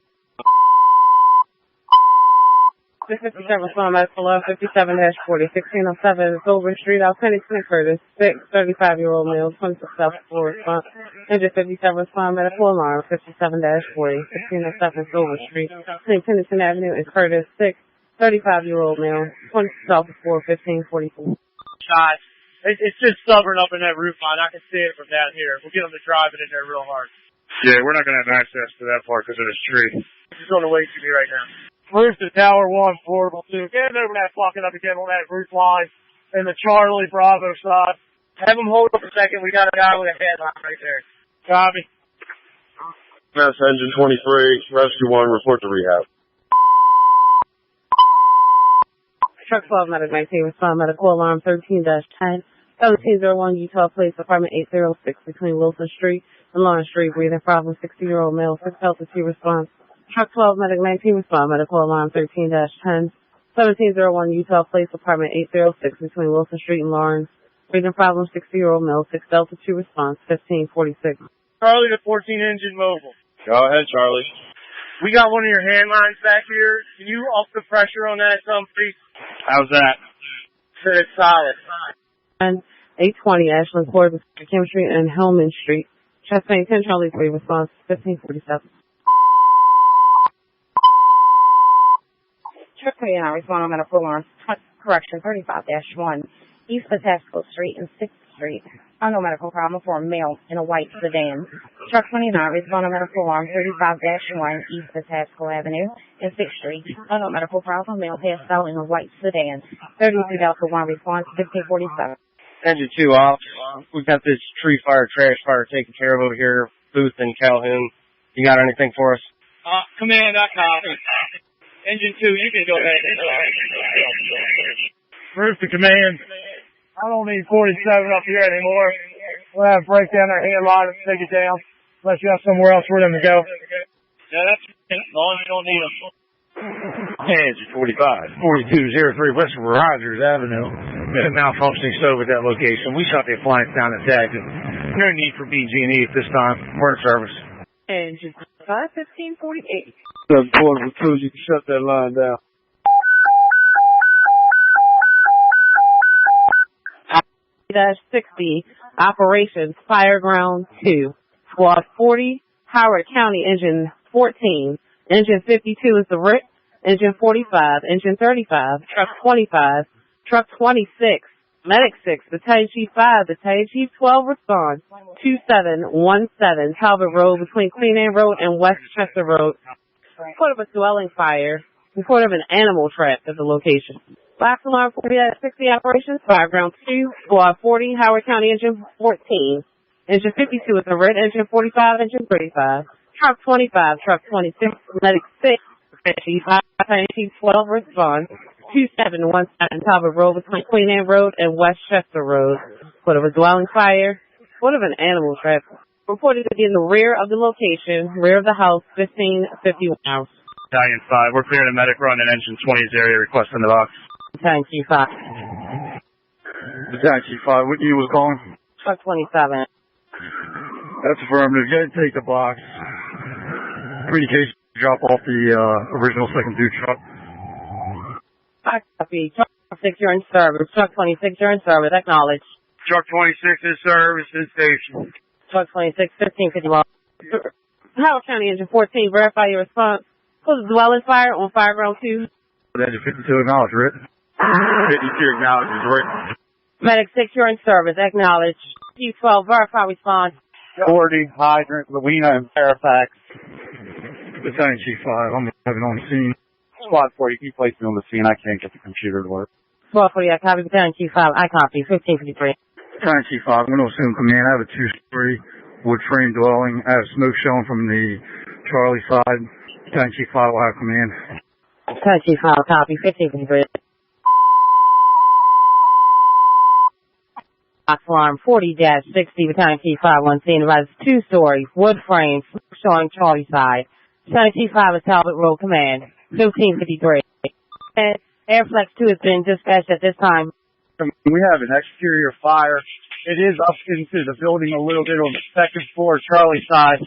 57 Sloan Medical Law 57-40, 1607 Silver Street, Alpenick Curtis, 35-year-old male, 26 South 4 response. Engine 57 Sloan Medical Alarm 57-40, 1607 Silver Street, St. Pennington Avenue and Curtis, 35-year-old male, 26 South 4, 1544. Shot. It's just stubborn up in that roof line. I can see it from down here. We'll get them to drive it in there real hard. Yeah, we're not gonna have access to that part because of this tree. He's on the way to me right now. Roof to Tower 1, portable 2. Get over that fucking up again on that roof line and the Charlie Bravo side. Have them hold up a second. We got a guy with a headline right there. Copy. Mass Engine 23, Rescue 1, report to rehab. Truck 12 Medic 19, respond medical alarm 13-10, 1701 Utah Place, apartment 806 between Wilson Street and Lawrence Street, breathing problem, 60-year-old male, 6 Delta 2 response. Truck 12 Medic 19, respond medical alarm 13-10, 1701 Utah Place, apartment 806 between Wilson Street and Lawrence, breathing problem, 60-year-old male, 6 Delta 2 response, 1546. Charlie to 14 engine mobile. Go ahead, Charlie. We got one of your hand lines back here. Can you up the pressure on that some, please? How's that? Said it's solid. And 820 Ashland Court, Kim Street and Hillman Street. Chest pain, 10 Charlie 3 response, 1547. Truck 29, respond on medical alarm, correction 35-1, East Patapsco Street and 6th Street. Unknown medical problem for a male in a white sedan. Truck 29, respond on medical alarm 35-1, East Patapsco Avenue and 6th Street. Unknown medical problem, male passed out in a white sedan. 32 Delta 1 response, 1547. Engine 2 off. We've got this tree fire, trash fire taken care of over here, Booth and Calhoun. You got anything for us? Command, I copy. Engine 2, you can go ahead. Roof to command. I don't need 47 up here anymore. We'll have to break down our hand line and take it down. Unless you have somewhere else for them to go. Yeah, that's as long as you don't need them. Engine 45, 4203 West Rogers Avenue. Been a malfunctioning stove at that location. We shot the appliance down and tagged it. No need for BG&E at this time. We're in service. Engine 5, 1548. 742, you can shut that line down. -60 operations Fireground 2, Squad 40, Howard County Engine 14, Engine 52 is the RIT, Engine 45, Engine 35, Truck 25, Truck 26, Medic 6, Battalion Chief 5, Battalion Chief 12 respond, 2717 Talbot Road between Queen Anne Road and Westchester Road. Report of a dwelling fire. Report of an animal trap at the location. Last alarm 40-60 operations, Fireground 2, Squad 40, Howard County Engine 14. Engine 52 is the red, Engine 45, Engine 35. Truck 25, Truck 26, Medic 6, Chief 5, Chief 12 respond. 2717 Talbot Road between Queen Anne Road and Westchester Road. Report of a dwelling fire. Report of an animal trap. Reported to be in the rear of the location, rear of the house, 1551 hours. Battalion 5, we're clearing a medic run in Engine 20's area, requesting the box. Battalion Chief 5. Battalion Chief 5, what you was calling? Truck 27. That's affirmative. Go ahead and take the box. Communication Drop off the original second Duke truck. I copy. Truck 6, you're in service. Truck 26, you're in service. Acknowledge. Truck 26 is service in station. Truck 26, 1551. Howard County Engine 14, verify your response. Was a dwelling fire on Fireground 2. Engine 52 acknowledge, Rick. 52 acknowledges, Rick. Medic 6, you're in service. Acknowledge. Q12, verify response. 40, hydrant, Louina, and Fairfax. Battalion Chief 5, I'm having on the scene. Squad 40, can you place me on the scene? I can't get the computer to work. 1240, I copy. Battalion Chief 5, I copy. 1553. Battalion Chief 5, I'm going to assume command. I have a 2-story wood frame dwelling. I have smoke showing from the Charlie side. Battalion Chief 5 will have command. Battalion Chief 5, copy. 1553. Box alarm 40-60, Battalion Chief 5 on scene. Advises 2-story wood frame showing Charlie side. Battalion Chief 5 is Talbot Road Command. 1553. And Airflex 2 has been dispatched at this time. We have an exterior fire. It is up into the building a little bit on the second floor, Charlie side.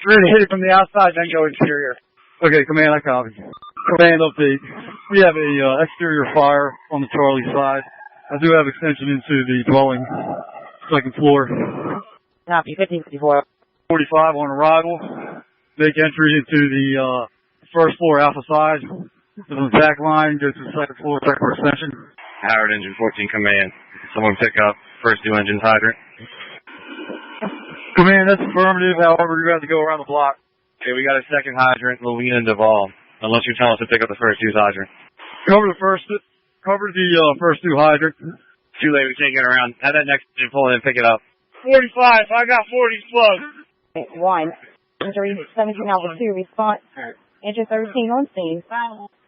We're going to hit it from the outside, then go interior. Okay, command, I copy. Command update. We have a exterior fire on the Charlie side. I do have extension into the dwelling, second floor. Copy, 1554. 45 on arrival. Make entry into the first floor alpha side. To the back line, go to the second floor extension. Howard Engine 14 command. Someone pick up first 2 engines hydrant. Command, that's affirmative. However, you have to go around the block. Okay, we got a second hydrant, Louina and Duval. Unless you tell us to pick up the first 2 hydrant. Cover the first 2 hydrant. Too late, we can't get around. Have that next engine pull in and pick it up. 45, I got 40 plugs. 1. Injury 17 hour 2 response. Engine 13 on scene.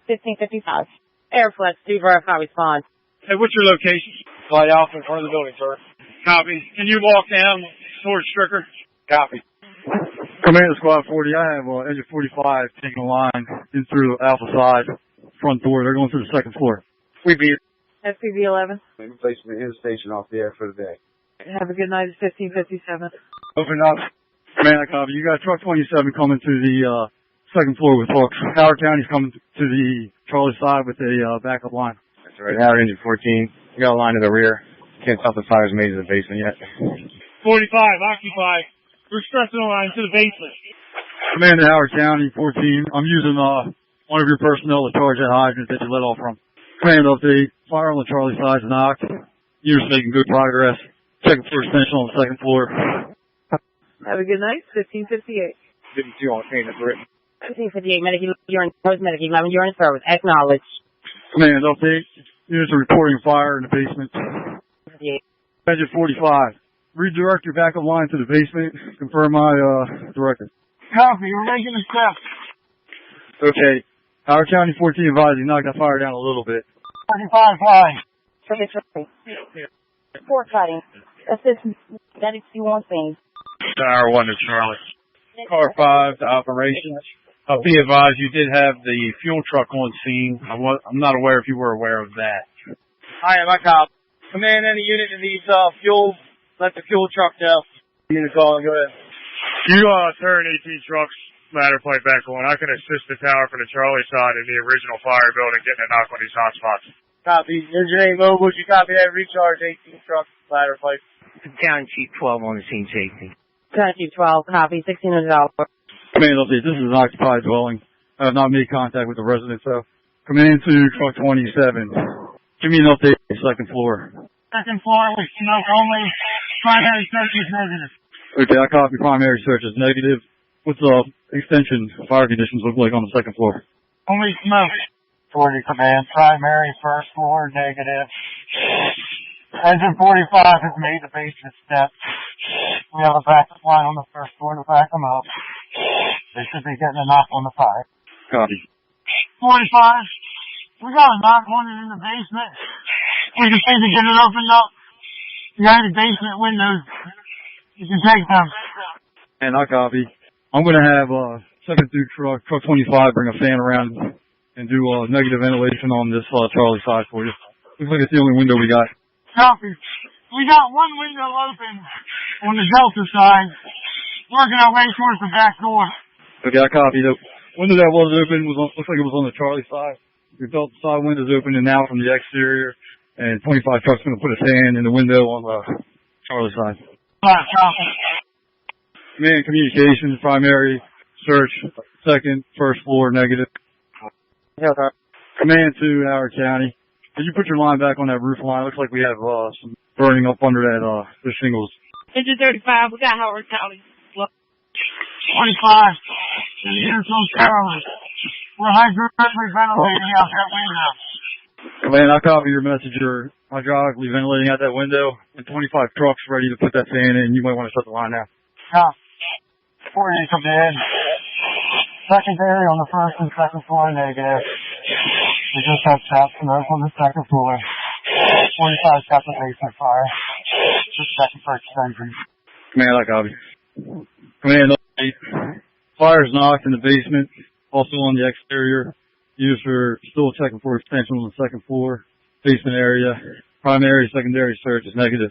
1555. Airflex 2, verify response. Hey, what's your location? Flight Alpha in front of the building, sir. Copy. Can you walk down towards Stricker? Copy. Command Squad 40, I have engine 45 taking a line in through the alpha side, front door. They're going through the second floor. We beat it. SPV 11. Maybe placing the in station off the air for the day. Have a good night. It's 1557. Open up. Command, I copy. You got truck 27 coming to the second floor with hooks. Howard County's coming to the Charlie side with a backup line. That's right. Howard Engine 14. We got a line to the rear. Can't tell if the fire's made to the basement yet. 45, occupy. We're stressing the line to the basement. Command to Howard County 14. I'm using one of your personnel to charge that hydrant that you let off from. Command update. Fire on the Charlie side is knocked. Units making good progress. Second floor extension on the second floor. Have a good night. 1558. 52 on chain is written. 1558. Medic, you're in post. Medic 11, you're in service. Acknowledge. Command update. Units are reporting fire in the basement. 58. Engine 45. Redirect your backup line to the basement. Confirm my directive. Copy. We're making a step. Okay. Howard County 14 advised you knocked that fire down a little bit. 45, fine. 33. Report cutting. Assist medic C on scene. Tower 1 to Charlie. Car 5 to operations. Be advised, you did have the fuel truck on scene. I'm not aware if you were aware of that. I am, I cop. Command any unit that needs fuel, let the fuel truck know. Unit calling, go ahead. You turn 18 trucks, ladder plate back on. I can assist the tower from the Charlie side in the original fire building getting a knock on these hot spots. Copy. Engine 8 mobiles, you copy that. Recharge 18 trucks, ladder plate. Battalion Chief 12 on the scene safety. Battalion Chief 12, copy. $1,600. Command update. This is an occupied dwelling. I have not made contact with the residents, so. Command to truck 27. Give me an update on the second floor. Second floor with smoke only. Primary search is negative. Okay, I copy. Primary search is negative. What's the extension fire conditions look like on the second floor? Only smoke. 40 command. Primary first floor negative. Engine 45 has made the basement step. We have a backup line on the first floor to back them up. They should be getting a knock on the fire. Copy. 45. We got a knock on it in the basement. We just need to get it opened up. Behind the basement windows. You can take them. And I copy. I'm going to have second Duke truck 25, bring a fan around and do negative ventilation on this Charlie side for you. Looks like it's the only window we got. Copy. We got one window open on the Delta side, working our way towards the back door. Okay, I copy. Window that was open looks like it was on the Charlie side. We felt the side windows open and now from the exterior, and 25 truck's going to put his hand in the window on the Charlie side. Command communications, primary, search, second, first floor, negative. Command to Howard County. Did you put your line back on that roof line? Looks like we have some burning up under that the shingles. Engine 35, we got Howard County. 25. Here's those Carolyn. We're hydraulically ventilating out that window. Command, I copy your message. You're hydraulically ventilating out that window, and 25 trucks ready to put that fan in. You might want to shut the line now. Copy. 48 command. Secondary on the first and second floor, negative. We just have trapped smoke on the second floor. 45 got the basement fire. Just checking for extension. Command, I copy. Command, fire's knocked in the basement, also on the exterior. Used for still checking for extension on the second floor, basement area. Primary, secondary search is negative.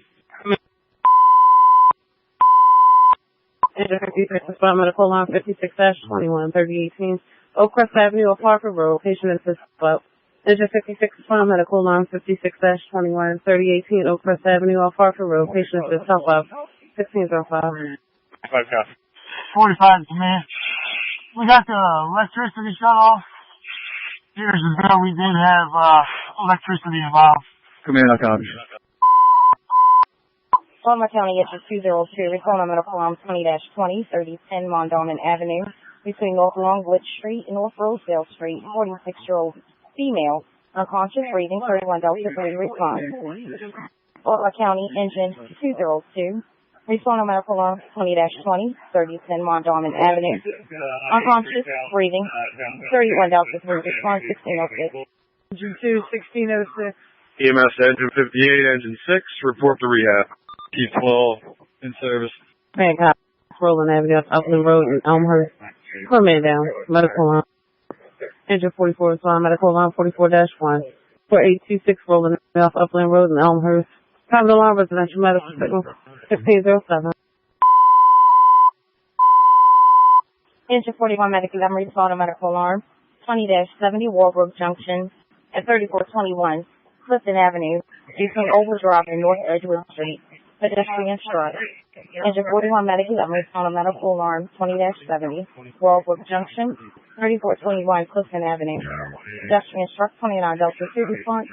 Engine 56, respond medical line 56-21, 3018. Oakcrest Avenue, off Harford Road, patient assist float. Engine 56, respond medical line 56-21, 3018. Oakcrest Avenue, off Harford Road, patient assist Talbot, 1605. 45 command. We got the electricity shut off. Years ago we did have electricity involved. Command, I copy. Baltimore County Engine 202, recall on medical alarm 20-20, 3010 Mondawmin Avenue, between North Longwood Street and North Rosedale Street, 46-year-old female, unconscious, breathing, 31 Delta 3 response. Baltimore County Engine 202, respond on medical alarm 20-20, 3010 Mondawmin Avenue, unconscious, breathing, 31 Delta 3 response, 1606. Engine 2, 1606. EMS engine 58, engine 6, report to rehab. T12 in service. Command, copy. Roland Avenue, Upland Road, and Elmhurst. Command down, medical line. Engine 44, respond medical line 44-1. 4826 Roland Avenue, off Upland Road, and Elmhurst. Copy the line, residential medical signal 1507. Engine 41 medical alarm, respond on medical alarm 20-70 Walbrook Junction at 3421 Clifton Avenue, between Overdrive and North Edgewood Street. Pedestrian strike. Engine 41 medical alarm, respond on medical alarm 20-70 Walbrook Junction, 3421 Clifton Avenue. Pedestrian struck 29 Delta 2 response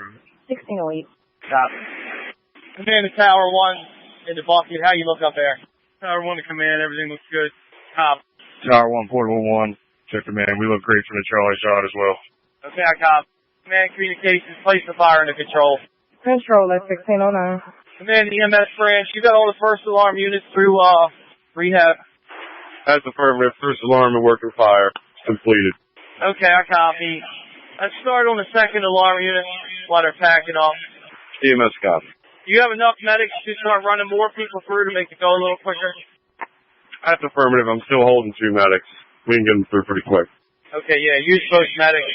1608. Copy. Command to Tower 1 in the bucket. How you look up there? Tower 1 to command. Everything looks good. Copy. Tower 1, Portable 1. Check command. We look great from the Charlie side as well. Okay, I copy. Command communications. Place the fire under control. Control at 1609. Command EMS branch. You got all the first alarm units through rehab. That's affirmative. First alarm and working fire. Completed. Okay, I copy. Let's start on the second alarm unit while they're packing up. EMS copy. Do you have enough medics to start running more people through to make it go a little quicker? That's affirmative. I'm still holding 2 medics. We can get them through pretty quick. Okay, yeah, use both medics.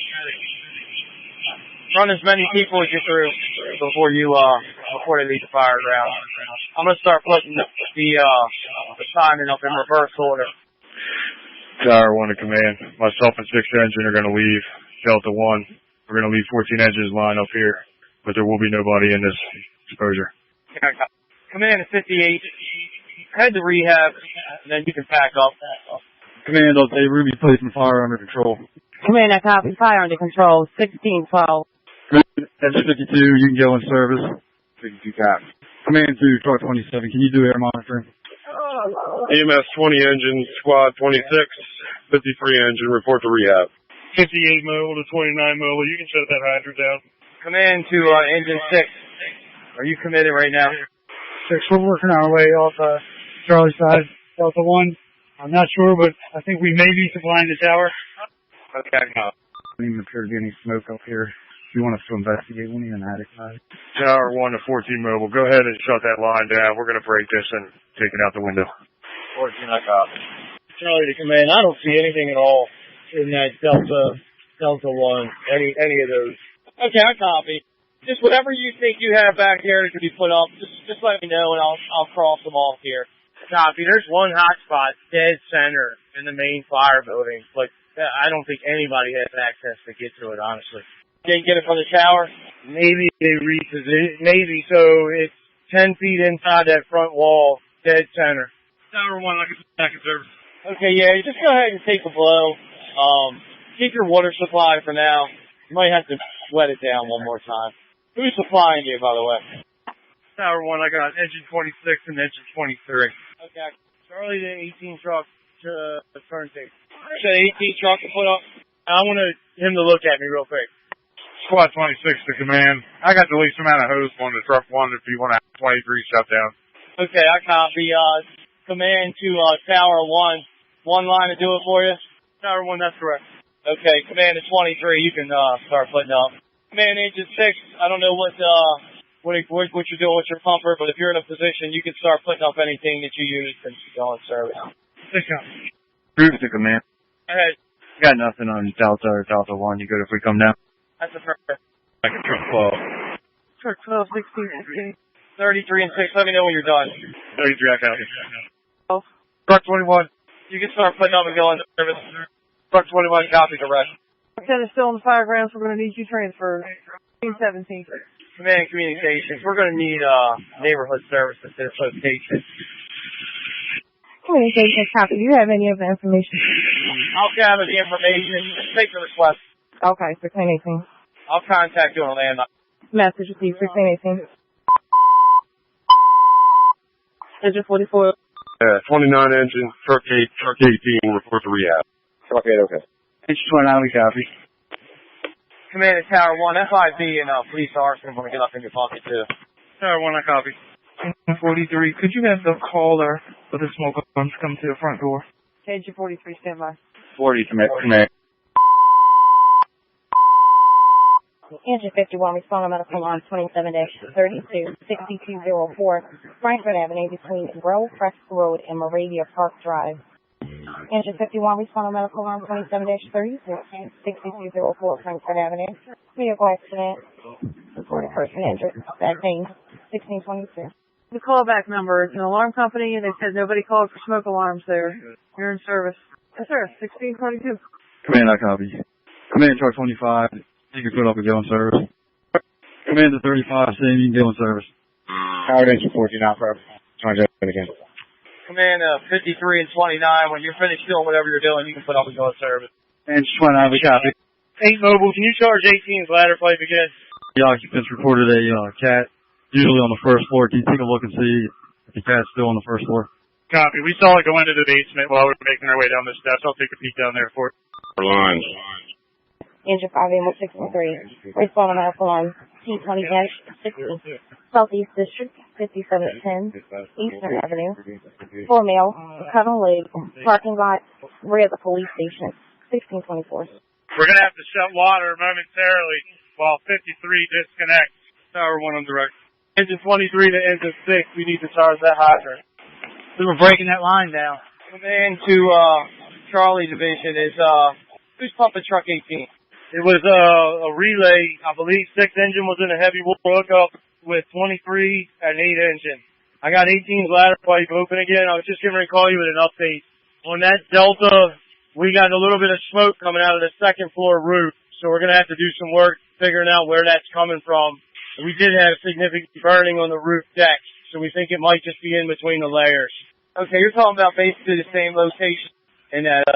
Run as many people as you're through before they leave the Fireground. I'm gonna start putting the timing up in reverse order. Tower 1 to command. Myself and 6 engine are gonna leave Delta 1. We're gonna leave 14 engines line up here, but there will be nobody in this exposure. Command to 58. Head to rehab, and then you can pack up. Command, okay, Ruby placing fire under control. Command, I copy. Fire under control 1612. Engine 52, you can go in service. 52 cap. Command to truck 27, can you do air monitoring? EMS 20 engine, squad 26, 53 engine, report to rehab. 58 mobile to 29 mobile. You can shut that hydrant down. Command to engine 6. Are you committed right now? 6, we're working our way off Charlie side, Delta 1. I'm not sure, but I think we may be supplying the tower. Okay, Doesn't even appear to be any smoke up here. If you want us to investigate, we need an attic side. Tower 1 to 14 mobile. Go ahead and shut that line down. We're gonna break this and take it out the window. 14, I copy. Charlie to command. I don't see anything at all in that Delta 1. Any of those. Okay, I copy. Just whatever you think you have back here that can be put up, just let me know and I'll cross them off here. Copy. There's one hot spot dead center in the main fire building, but I don't think anybody has access to get to it, honestly. Can't get it from the tower? Maybe they reposition, maybe, so it's 10 feet inside that front wall, dead center. Tower 1, I can back in service. Okay, yeah, just go ahead and take a blow. Keep your water supply for now. You might have to wet it down one more time. Who's supplying you, by the way? Tower 1, I got engine 26 and engine 23. Okay. Charlie, the 18 truck to turntable. So 18 truck to put up. I want him to look at me real quick. Squad 26 to command. I got the least amount of hose on the truck 1 if you want to have 23 shut down. Okay, I copy. Command to Tower 1. One line to do it for you? Tower 1, that's correct. Okay, command to 23. You can start putting up. Command engine 6. I don't know what you're doing with your pumper, but if you're in a position, you can start putting up anything that you use and go in service. Group to command. Go ahead. Got nothing on Delta or Delta 1. You good if we come down? That's a perfect. Like a truck 12. Truck 12, 16, 33 and 6. Let me know when you're done. 33, I got it. Truck 21. You can start putting up and go in service. Truck 21, copy the rest. Lieutenant still on the Fireground, so we're going to need you transferred. 17. Command communications. We're going to need neighborhood service at this location. Communications copy. Do you have any of the information? I'll gather the information. Take the request. Okay, 1618. I'll contact you on a landline. Message received, 1618. Engine 44. 29 engine, truck 18, report to rehab. Truck 8, okay. Engine 29, we copy. Command to Tower 1, FIV and police arson when we get up in your pocket too. Tower 1, I copy. 43, could you have the caller for the smoke alarms come to the front door? Engine 43, stand by. 40, command. Engine 51, respond to medical line 27-32, 6204, Frankfurt Avenue between Row Crest Road and Moravia Park Drive. Engine 51, respond to medical line 27-36, 6204, Frankfurt Avenue. Vehicle accident. Reported person injured. That name, 1622. The callback number is an alarm company, and they said nobody called for smoke alarms there. You're in service. Yes, sir. 1622. Command, I copy. Command, truck 25. You can put up and go in service. Command to 35, saying you can go in service. Howard engine 14 out for trying to open again. Command 53 and 29. When you're finished doing whatever you're doing, you can put up and go in service. Engine 29, we copy. 8 mobile, can you charge 18's ladder pipe again? The occupants reported a cat, usually on the first floor. Can you take a look and see if the cat's still on the first floor? Copy. We saw it go into the basement while we were making our way down the steps. I'll take a peek down there for it. Lines. Engine 5 Ambulance 613, respond to medical line T20-60, Southeast District, 5710, Eastern Avenue, for male, cut on leg, parking lot, rear of the police station, 1624. We're going to have to shut water momentarily while 53 disconnects. Tower 1 on direct. Engine 23 to engine 6, we need to charge that hydrant. We were breaking that line down. Command to Charlie Division is, who's pumping truck 18? It was a relay. I believe 6 engine was in a heavy wool hookup with 23 and 8 engine. I got 18's ladder pipe open again. I was just getting ready to call you with an update. On that Delta, we got a little bit of smoke coming out of the second floor roof, so we're going to have to do some work figuring out where that's coming from. We did have significant burning on the roof deck, so we think it might just be in between the layers. Okay, you're talking about basically the same location in that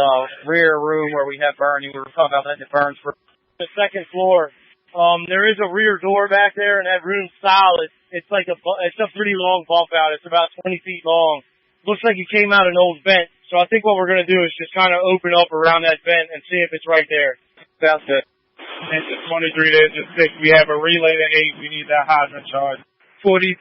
rear room where we have burning. We were talking about letting it burn for the second floor. There is a rear door back there, and that room's solid. It's like it's a pretty long bump out. It's about 20 feet long. Looks like it came out an old vent. So I think what we're going to do is just kind of open up around that vent and see if it's right there. Sounds good. Engine 23 to engine 6. We have a relay to 8. We need that hydrant charge. 43,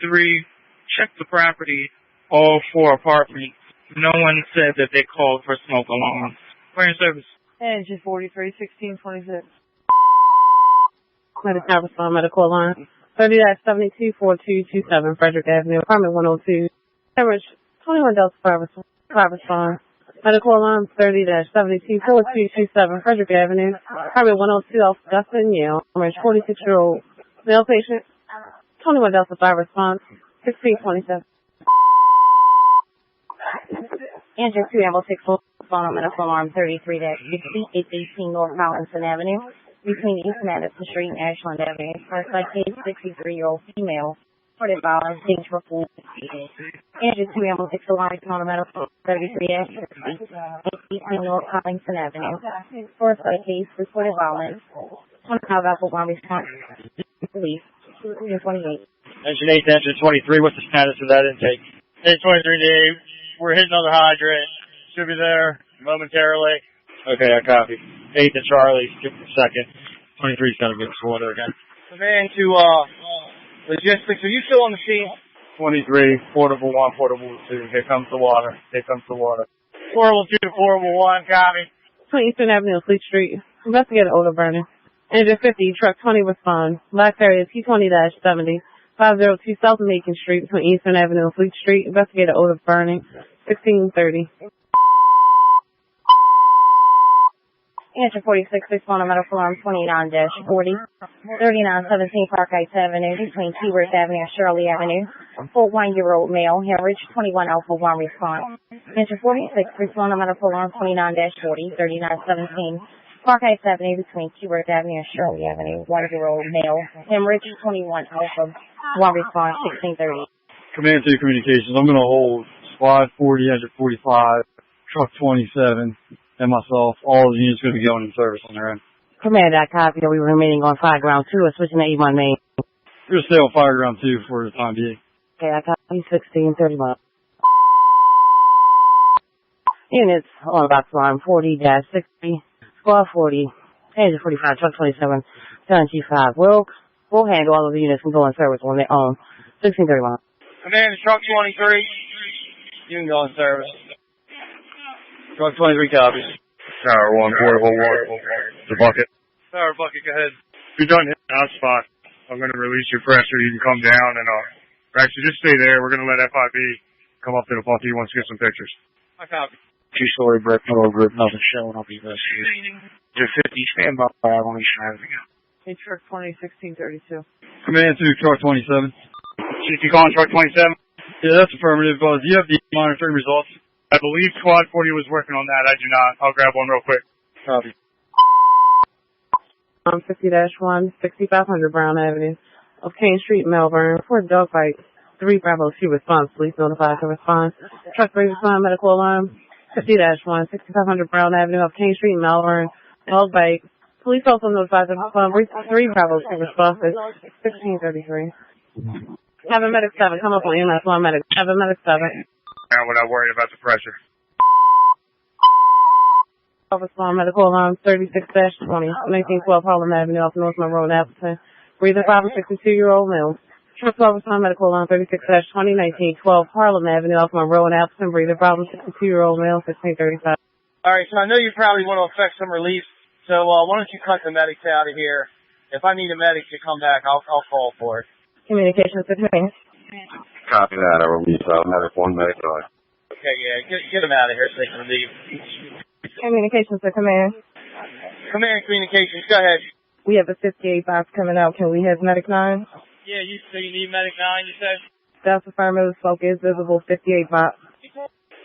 check the property, all 4 apartments. No one said that they called for smoke alarms. We're in service. Engine 43, 1626. Medical respond, medical line 30-724227, Frederick Avenue, apartment 102, Average 21 Delta 5 respond. Medical alarm 30-724227, Frederick Avenue, apartment 102, Dustin, Yale, average 46-year-old male patient, 21 Delta 5 response, 1627. Engine 2 Ambulance 6 Phone medical alarm 33-60, 818 North Collinson Avenue, between East Madison Street and Ashland Avenue. First by case, 63-year-old female. Reported violence, stage report. Injured 2 ambulance alarm, phone medical 33-60, 818 North Collinson Avenue. First by case, reported violence. 25 Apple Bomb response. Police. 28. Engine 8 to engine 23, what's the status of that intake? Engine 23, Dave. We're hitting on the hydrant. Should be there momentarily. Okay, I copy. 8 to Charlie, skip a second. 23's gonna get water again. Command to, logistics, are you still on the scene? 23, portable 1, portable 2. Here comes the water. Here comes the water. Portable 2 to portable 1, copy. 20 Eastern Avenue, Fleet Street. Investigate odor burning. Engine 50, truck 20 respond. Black Harriet T20-70. 502 South Macon Street between Eastern Avenue and Fleet Street. Investigate odor burning. 1630. Engine 46, respond to medical alarm 29-40, 3917 Park Heights Avenue, between Keyworth Avenue and Shirley Avenue. 41-year-old male, hemorrhage, 21 Alpha 1 response. Engine 46, respond to medical alarm 29-40, 3917 Park Heights Avenue, between Keyworth Avenue and Shirley Avenue. 1-year-old male, hemorrhage, 21 Alpha 1 response, 1630. Command 2 communications. I'm going to hold Squad 40, Engine 45, Truck 27, and myself. All the units going to be going in service on their end. Command, I copy. We were remaining on Fireground 2 or switching to A1 main. We're going to stay on Fireground 2 for the time being. Okay, I copy. 1631. Units on box line 40-60, Squad 40, Engine 45, Truck 27, Gun G5. We'll handle all of the units and go in service on their own. 1631. Command to truck 23. You can go in service. Truck 23 copies. Tower 1, portable 1. The bucket. Tower bucket, go ahead. You're done hitting out spot. I'm going to release your pressure. You can come down and, actually just stay there. We're going to let FIB come up to the bucket. He wants to get some pictures. I copy. 2-story brick, middle group, nothing showing. I'll be investigating. They're 50, stand by. I want to show you. Hey, truck 20, 1632. Command 2, Truck 27. Chief, you calling truck 27? Yeah, that's affirmative. Do you have the monitoring results? I believe Squad 40 was working on that. I do not. I'll grab one real quick. Copy. 50-1, 6500 Brown Avenue, of Kane Street, Melbourne. For a dog bite, 3 Bravo 2 response. Police notified to respond. Truck 3 respond, medical alarm. 50-1, 6500 Brown Avenue, of Kane Street, Melbourne. Dog bite. Police also notified to respond. 3 Bravo 2 responses. 1633. Have a medic 7. Come up on EMS 1 medic. Have a medic 7. Now we're not worried about the pressure. Office Farm Medical Alarm 36-20, 1912 Harlem Avenue off North Monroe, Appleton. Breathing problem, 62-year-old male. Truck Office Farm Medical Alarm 36-20, 1912 Harlem Avenue off Monroe and Appleton. Breathing problem, 62-year-old male, 1635. All right, so I know you probably want to effect some relief, so why don't you cut the medics out of here? If I need a medic to come back, I'll call for it. Communications with me. Copy that. I release medic 1, medic 5. Okay, yeah, get them out of here so they can leave. Communications to command. Command communications, go ahead. We have a 58 box coming out. Can we have medic 9? Yeah, so you need medic 9, you said? That's affirmative. Smoke is visible. 58 box.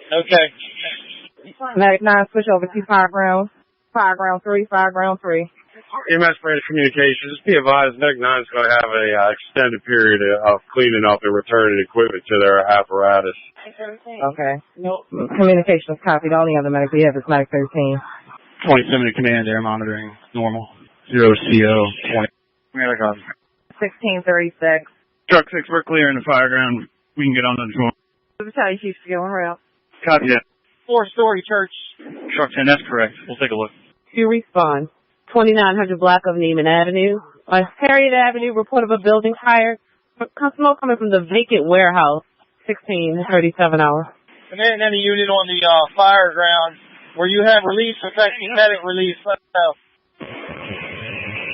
Okay. Medic 9, switch over to Fireground. Fireground 3, Fireground 3. EMS branch communications. Just be advised, Medic 9 is going to have a extended period of cleaning up and returning equipment to their apparatus. Okay. Nope. Communications copied. All the other medic we have is medic 13. 27 to command, air monitoring, normal. 0 CO, 20. Command, I copy. 1636. Truck 6, we're clearing the Fireground. We can get on the door. The battalion chief's going route. Copy that. 4-story church. Truck 10, that's correct. We'll take a look. To respond. 2900 block of Neiman Avenue. On Harriet Avenue, report of a building fire. Smoke coming from the vacant warehouse. 1637 hour. And then any unit on the Fireground where you have relief affecting medic relief, let us know.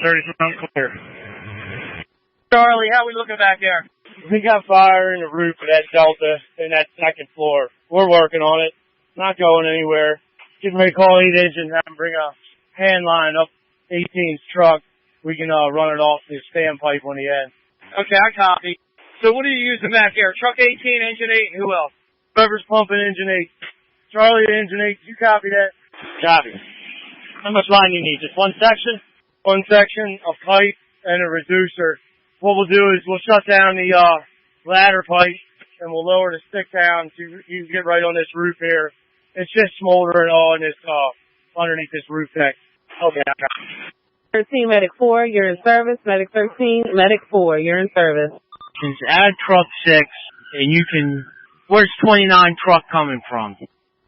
30 clear. Charlie, how we looking back there? We got fire in the roof of that Delta in that second floor. We're working on it. Not going anywhere. Getting ready to call 8 engine, have them bring a hand line up 18's truck. We can run it off the standpipe on the end. Okay, I copy. So what do you use the back there? Truck 18, engine 8, and who else? Whoever's pumping engine 8. Charlie to Engine 8, you copy that? Copy. How much line you need? Just one section? One section, a pipe, and a reducer. What we'll do is we'll shut down the ladder pipe, and we'll lower the stick down so you can get right on this roof here. It's just smoldering on this underneath this roof deck. Okay. 13, Medic 4, you're in service. Medic 13, Medic 4, you're in service. Add truck 6, and you can... Where's 29 truck coming from?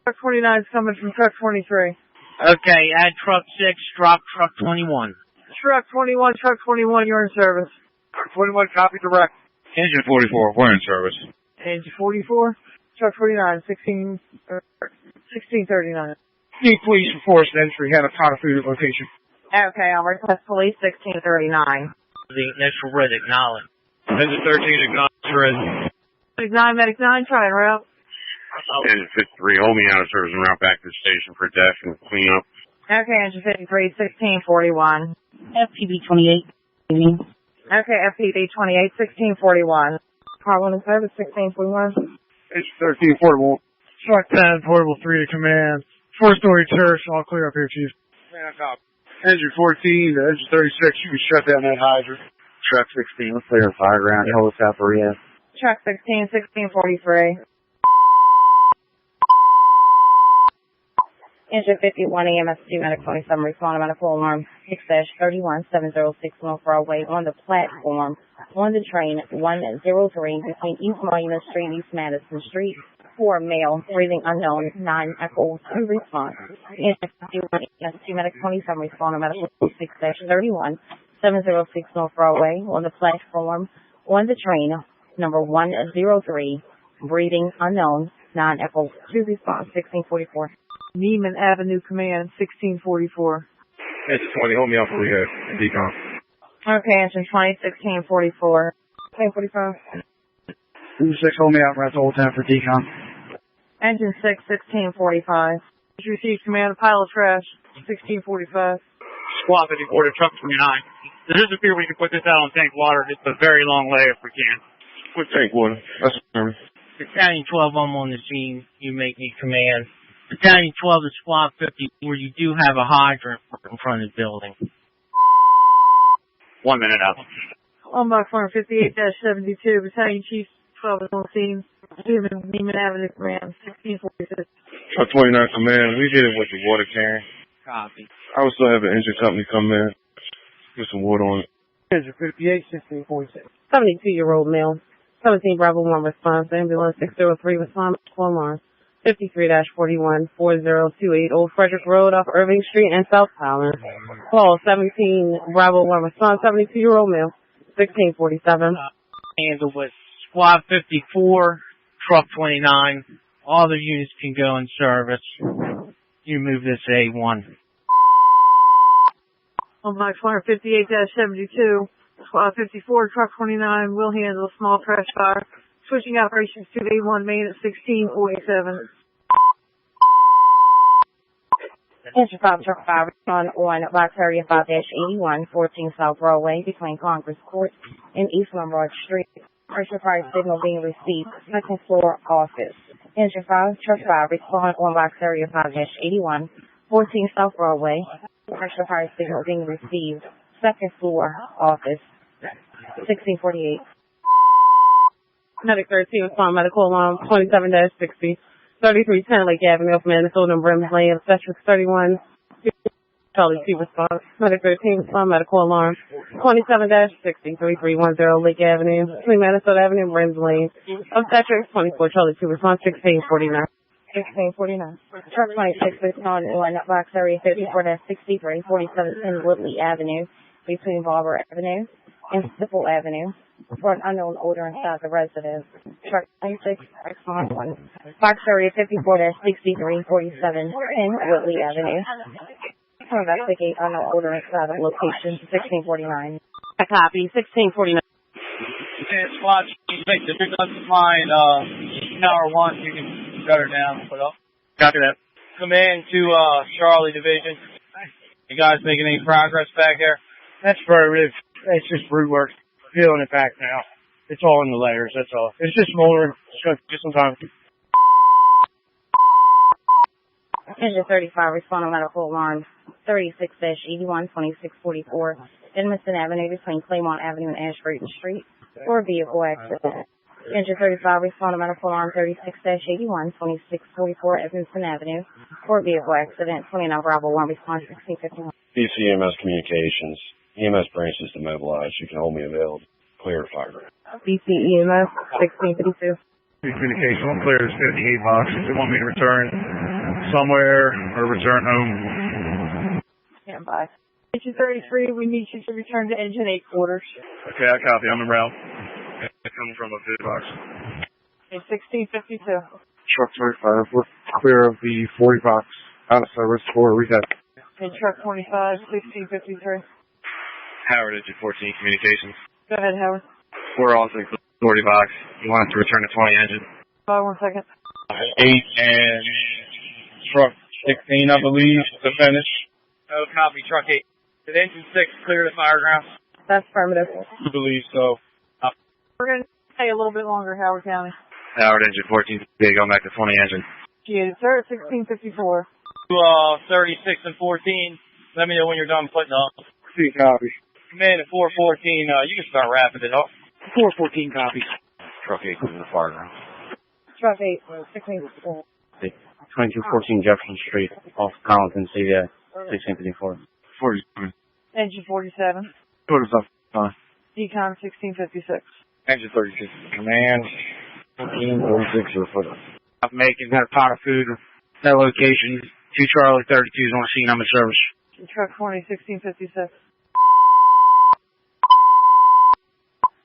Truck 29 is coming from truck 23. Okay, add truck 6, drop truck 21. Truck 21, you're in service. Truck 21, copy direct. Engine 44, we're in service. Engine 44, truck 49, 1639. Need police for forced entry, had a powder food location. Okay, I'll request police 1639. The initial red acknowledge. Engine 13, acknowledge red. Medic 9, try and route. Engine 53, hold me out of service and route back to the station for death and clean up. Okay, Engine 53, 1641. FPV 28. Okay, FPV 28, 1641. Car 1 in service, 1641. Engine 13, portable. Truck 10, portable 3 to command. 4-story church, all clear up here, Chief. Man, I copy. Engine 14 to Engine 36, you can shut down that hydrant. Truck 16, let's clear Fireground. Hold us out for you. Truck 16, 1643. Engine 51, EMS2, Medic 27, respond to medical alarm 6-31-706 North Broadway on the platform on the train 103 between East Monument Street, East Madison Street. 4 male, breathing unknown, 9 echo, 2 response. Engine 51, EMS2, Medic 27, respond to medical 6-31-706 North Broadway on the platform on the train number 103, breathing unknown, 9 echo, 2 response, 1644. Neiman Avenue Command, 1644. Engine 20, hold me out for the decon. Okay, Engine 20, 1644. 1645. 6, hold me out for the whole time for decon. Engine 6, 1645. You receive command of pilot trash, 1645. Squad 54 to truck 29. There is a fear we can put this out on tank water. It's a very long lay if we can. Put tank water. That's the Battalion 12, I'm on the scene. You make me command. Battalion 12 is Squad 50, where you do have a hydrant in front of the building. 1 minute out. On by Farm 58-72, Battalion Chief 12 is on scene. Neiman Avenue Command, 1646. Truck 29 command, we hit it with the water can. Copy. I would still have an engine company come in, get some water on it. Engine 58, 1646. 72-year-old male. 17 Bravo 1 response. Ambulance 603 respond to alarm. 53-41-4028 Old Frederick Road off Irving Street and South Highland. Call 17 Bravo 1 response. 72-year-old male. 1647. Handle with Squad 54, Truck 29. All the units can go in service. You move this A1. On by Farm 58-72, Squad 54, Truck 29 will handle a small trash fire. Switching operations to A1 main at 1647. Engine 5, Truck 5, respond on Box Area 5-81, 14 South Broadway, between Congress Court and East Lombard Street. Pressure fire signal being received, second floor office. Engine 5, Truck 5, respond on Box Area 5-81, 14 South Broadway. Pressure fire signal being received, second floor office. 1648. Medic 13 respond medical alarm 27-60. 3310 Lake Avenue, up Minnesota and Brims Lane, Obstetrics 31. Charlie 2 response. Medic 13 respond medical alarm 27-60. 3310 Lake Avenue, between Minnesota Avenue and Brims Lane. Obstetrics 24 Charlie 2 response 1649. 1649. Truck 26 respond on Box Area 54-63, 47 Woodley Avenue, between Barber Avenue and Stipple Avenue, for an unknown odor inside the residence. Truck 26 respond on Box Area 54-63, 47 in Woodley Avenue. To investigate unknown odor inside the location. 1649. A copy. 1649. Squad, make the big line, tower 1, you can shut her down, put up. Copy that. Command to, Charlie Division. You guys making any progress back there? That's very, it's just root work. Peeling it back now. It's all in the layers, that's all. It's just smoldering. It's going to take some time. Engine 35, respond to medical alarm 36-81, 2644, Edmondson Avenue between Claymont Avenue and Ashburton Street for a vehicle accident. Engine 35, respond to medical alarm 36-81, 2644, Edmondson Avenue for a vehicle accident. 29 Bravo 1, response 1651. BCMS Communications. EMS branches demobilized. You can hold me available. Clear fire. BCEMS 1652. Communication, I'm clear as 58 box. They want me to return somewhere or return home. Stand by. Engine 33, we need you to return to engine 8 quarters. Okay, I copy. I'm en route. Coming from a 50 box. Okay, 1652. Truck 25, we're clear of the 40 box out of service for recap. Okay, truck 25, 1653. Howard, Engine 14 Communications. Go ahead, Howard. We're also in 40 box. You want us to return to 20 engine? Hold on 1 second. 8 and truck 16, I believe, to finish. Oh, copy, truck 8. Did engine 6 clear the Fireground? That's affirmative. I believe so. We're going to stay a little bit longer, Howard County. Howard, Engine 14, going back to 20 engine. Yes, sir, 1654. 36 and 14. Let me know when you're done putting up. See, copy. Command at 414, you can start wrapping it up. 414 copies. Truck 8 in the Fireground. Truck 8, 1654. 2214 Jefferson Street, off Collinton, CVA, 1654. 47. Engine 47. What is up? Decon 1656. Engine 36. Command 1446 report. I'm making that pot of food. That location. 2 Charlie 32s on scene. I'm in service. Truck 20, 1656.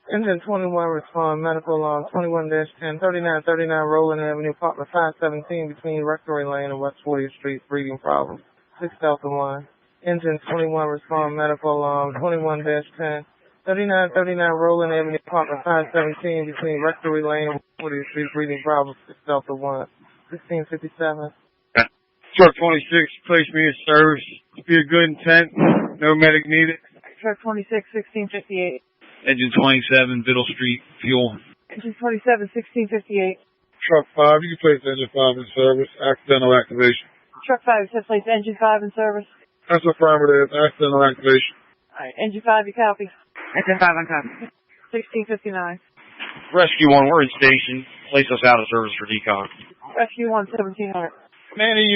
Engine 21 respond medical alarm 21-10, 3939 Roland Avenue, apartment 517 between Rectory Lane and West 40th Street, breathing problem. 6 Delta 1. Engine 21 respond medical alarm 21-10, 3939 Roland Avenue, apartment 517 between Rectory Lane and West 40th Street, breathing problem. 6 Delta 1. 1657. Truck 26, place me in service. Be a good intent. No medic needed. Truck 26, 1658. Engine 27, Biddle Street, fuel. Engine 27, 1658. Truck 5, you can place engine 5 in service. Accidental activation. Truck 5, says place engine 5 in service. That's affirmative. Accidental activation. Alright, engine 5, you copy. Engine 5 on copy. 1659. Rescue 1, we're in station. Place us out of service for decon. Rescue 1, 1700. Remaining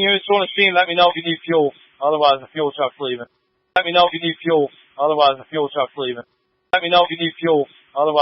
units on the scene, let me know if you need fuel. Otherwise, the fuel truck's leaving. Let me know if you need fuel. Otherwise, the fuel truck's leaving. Let me know if you need fuel. Otherwise,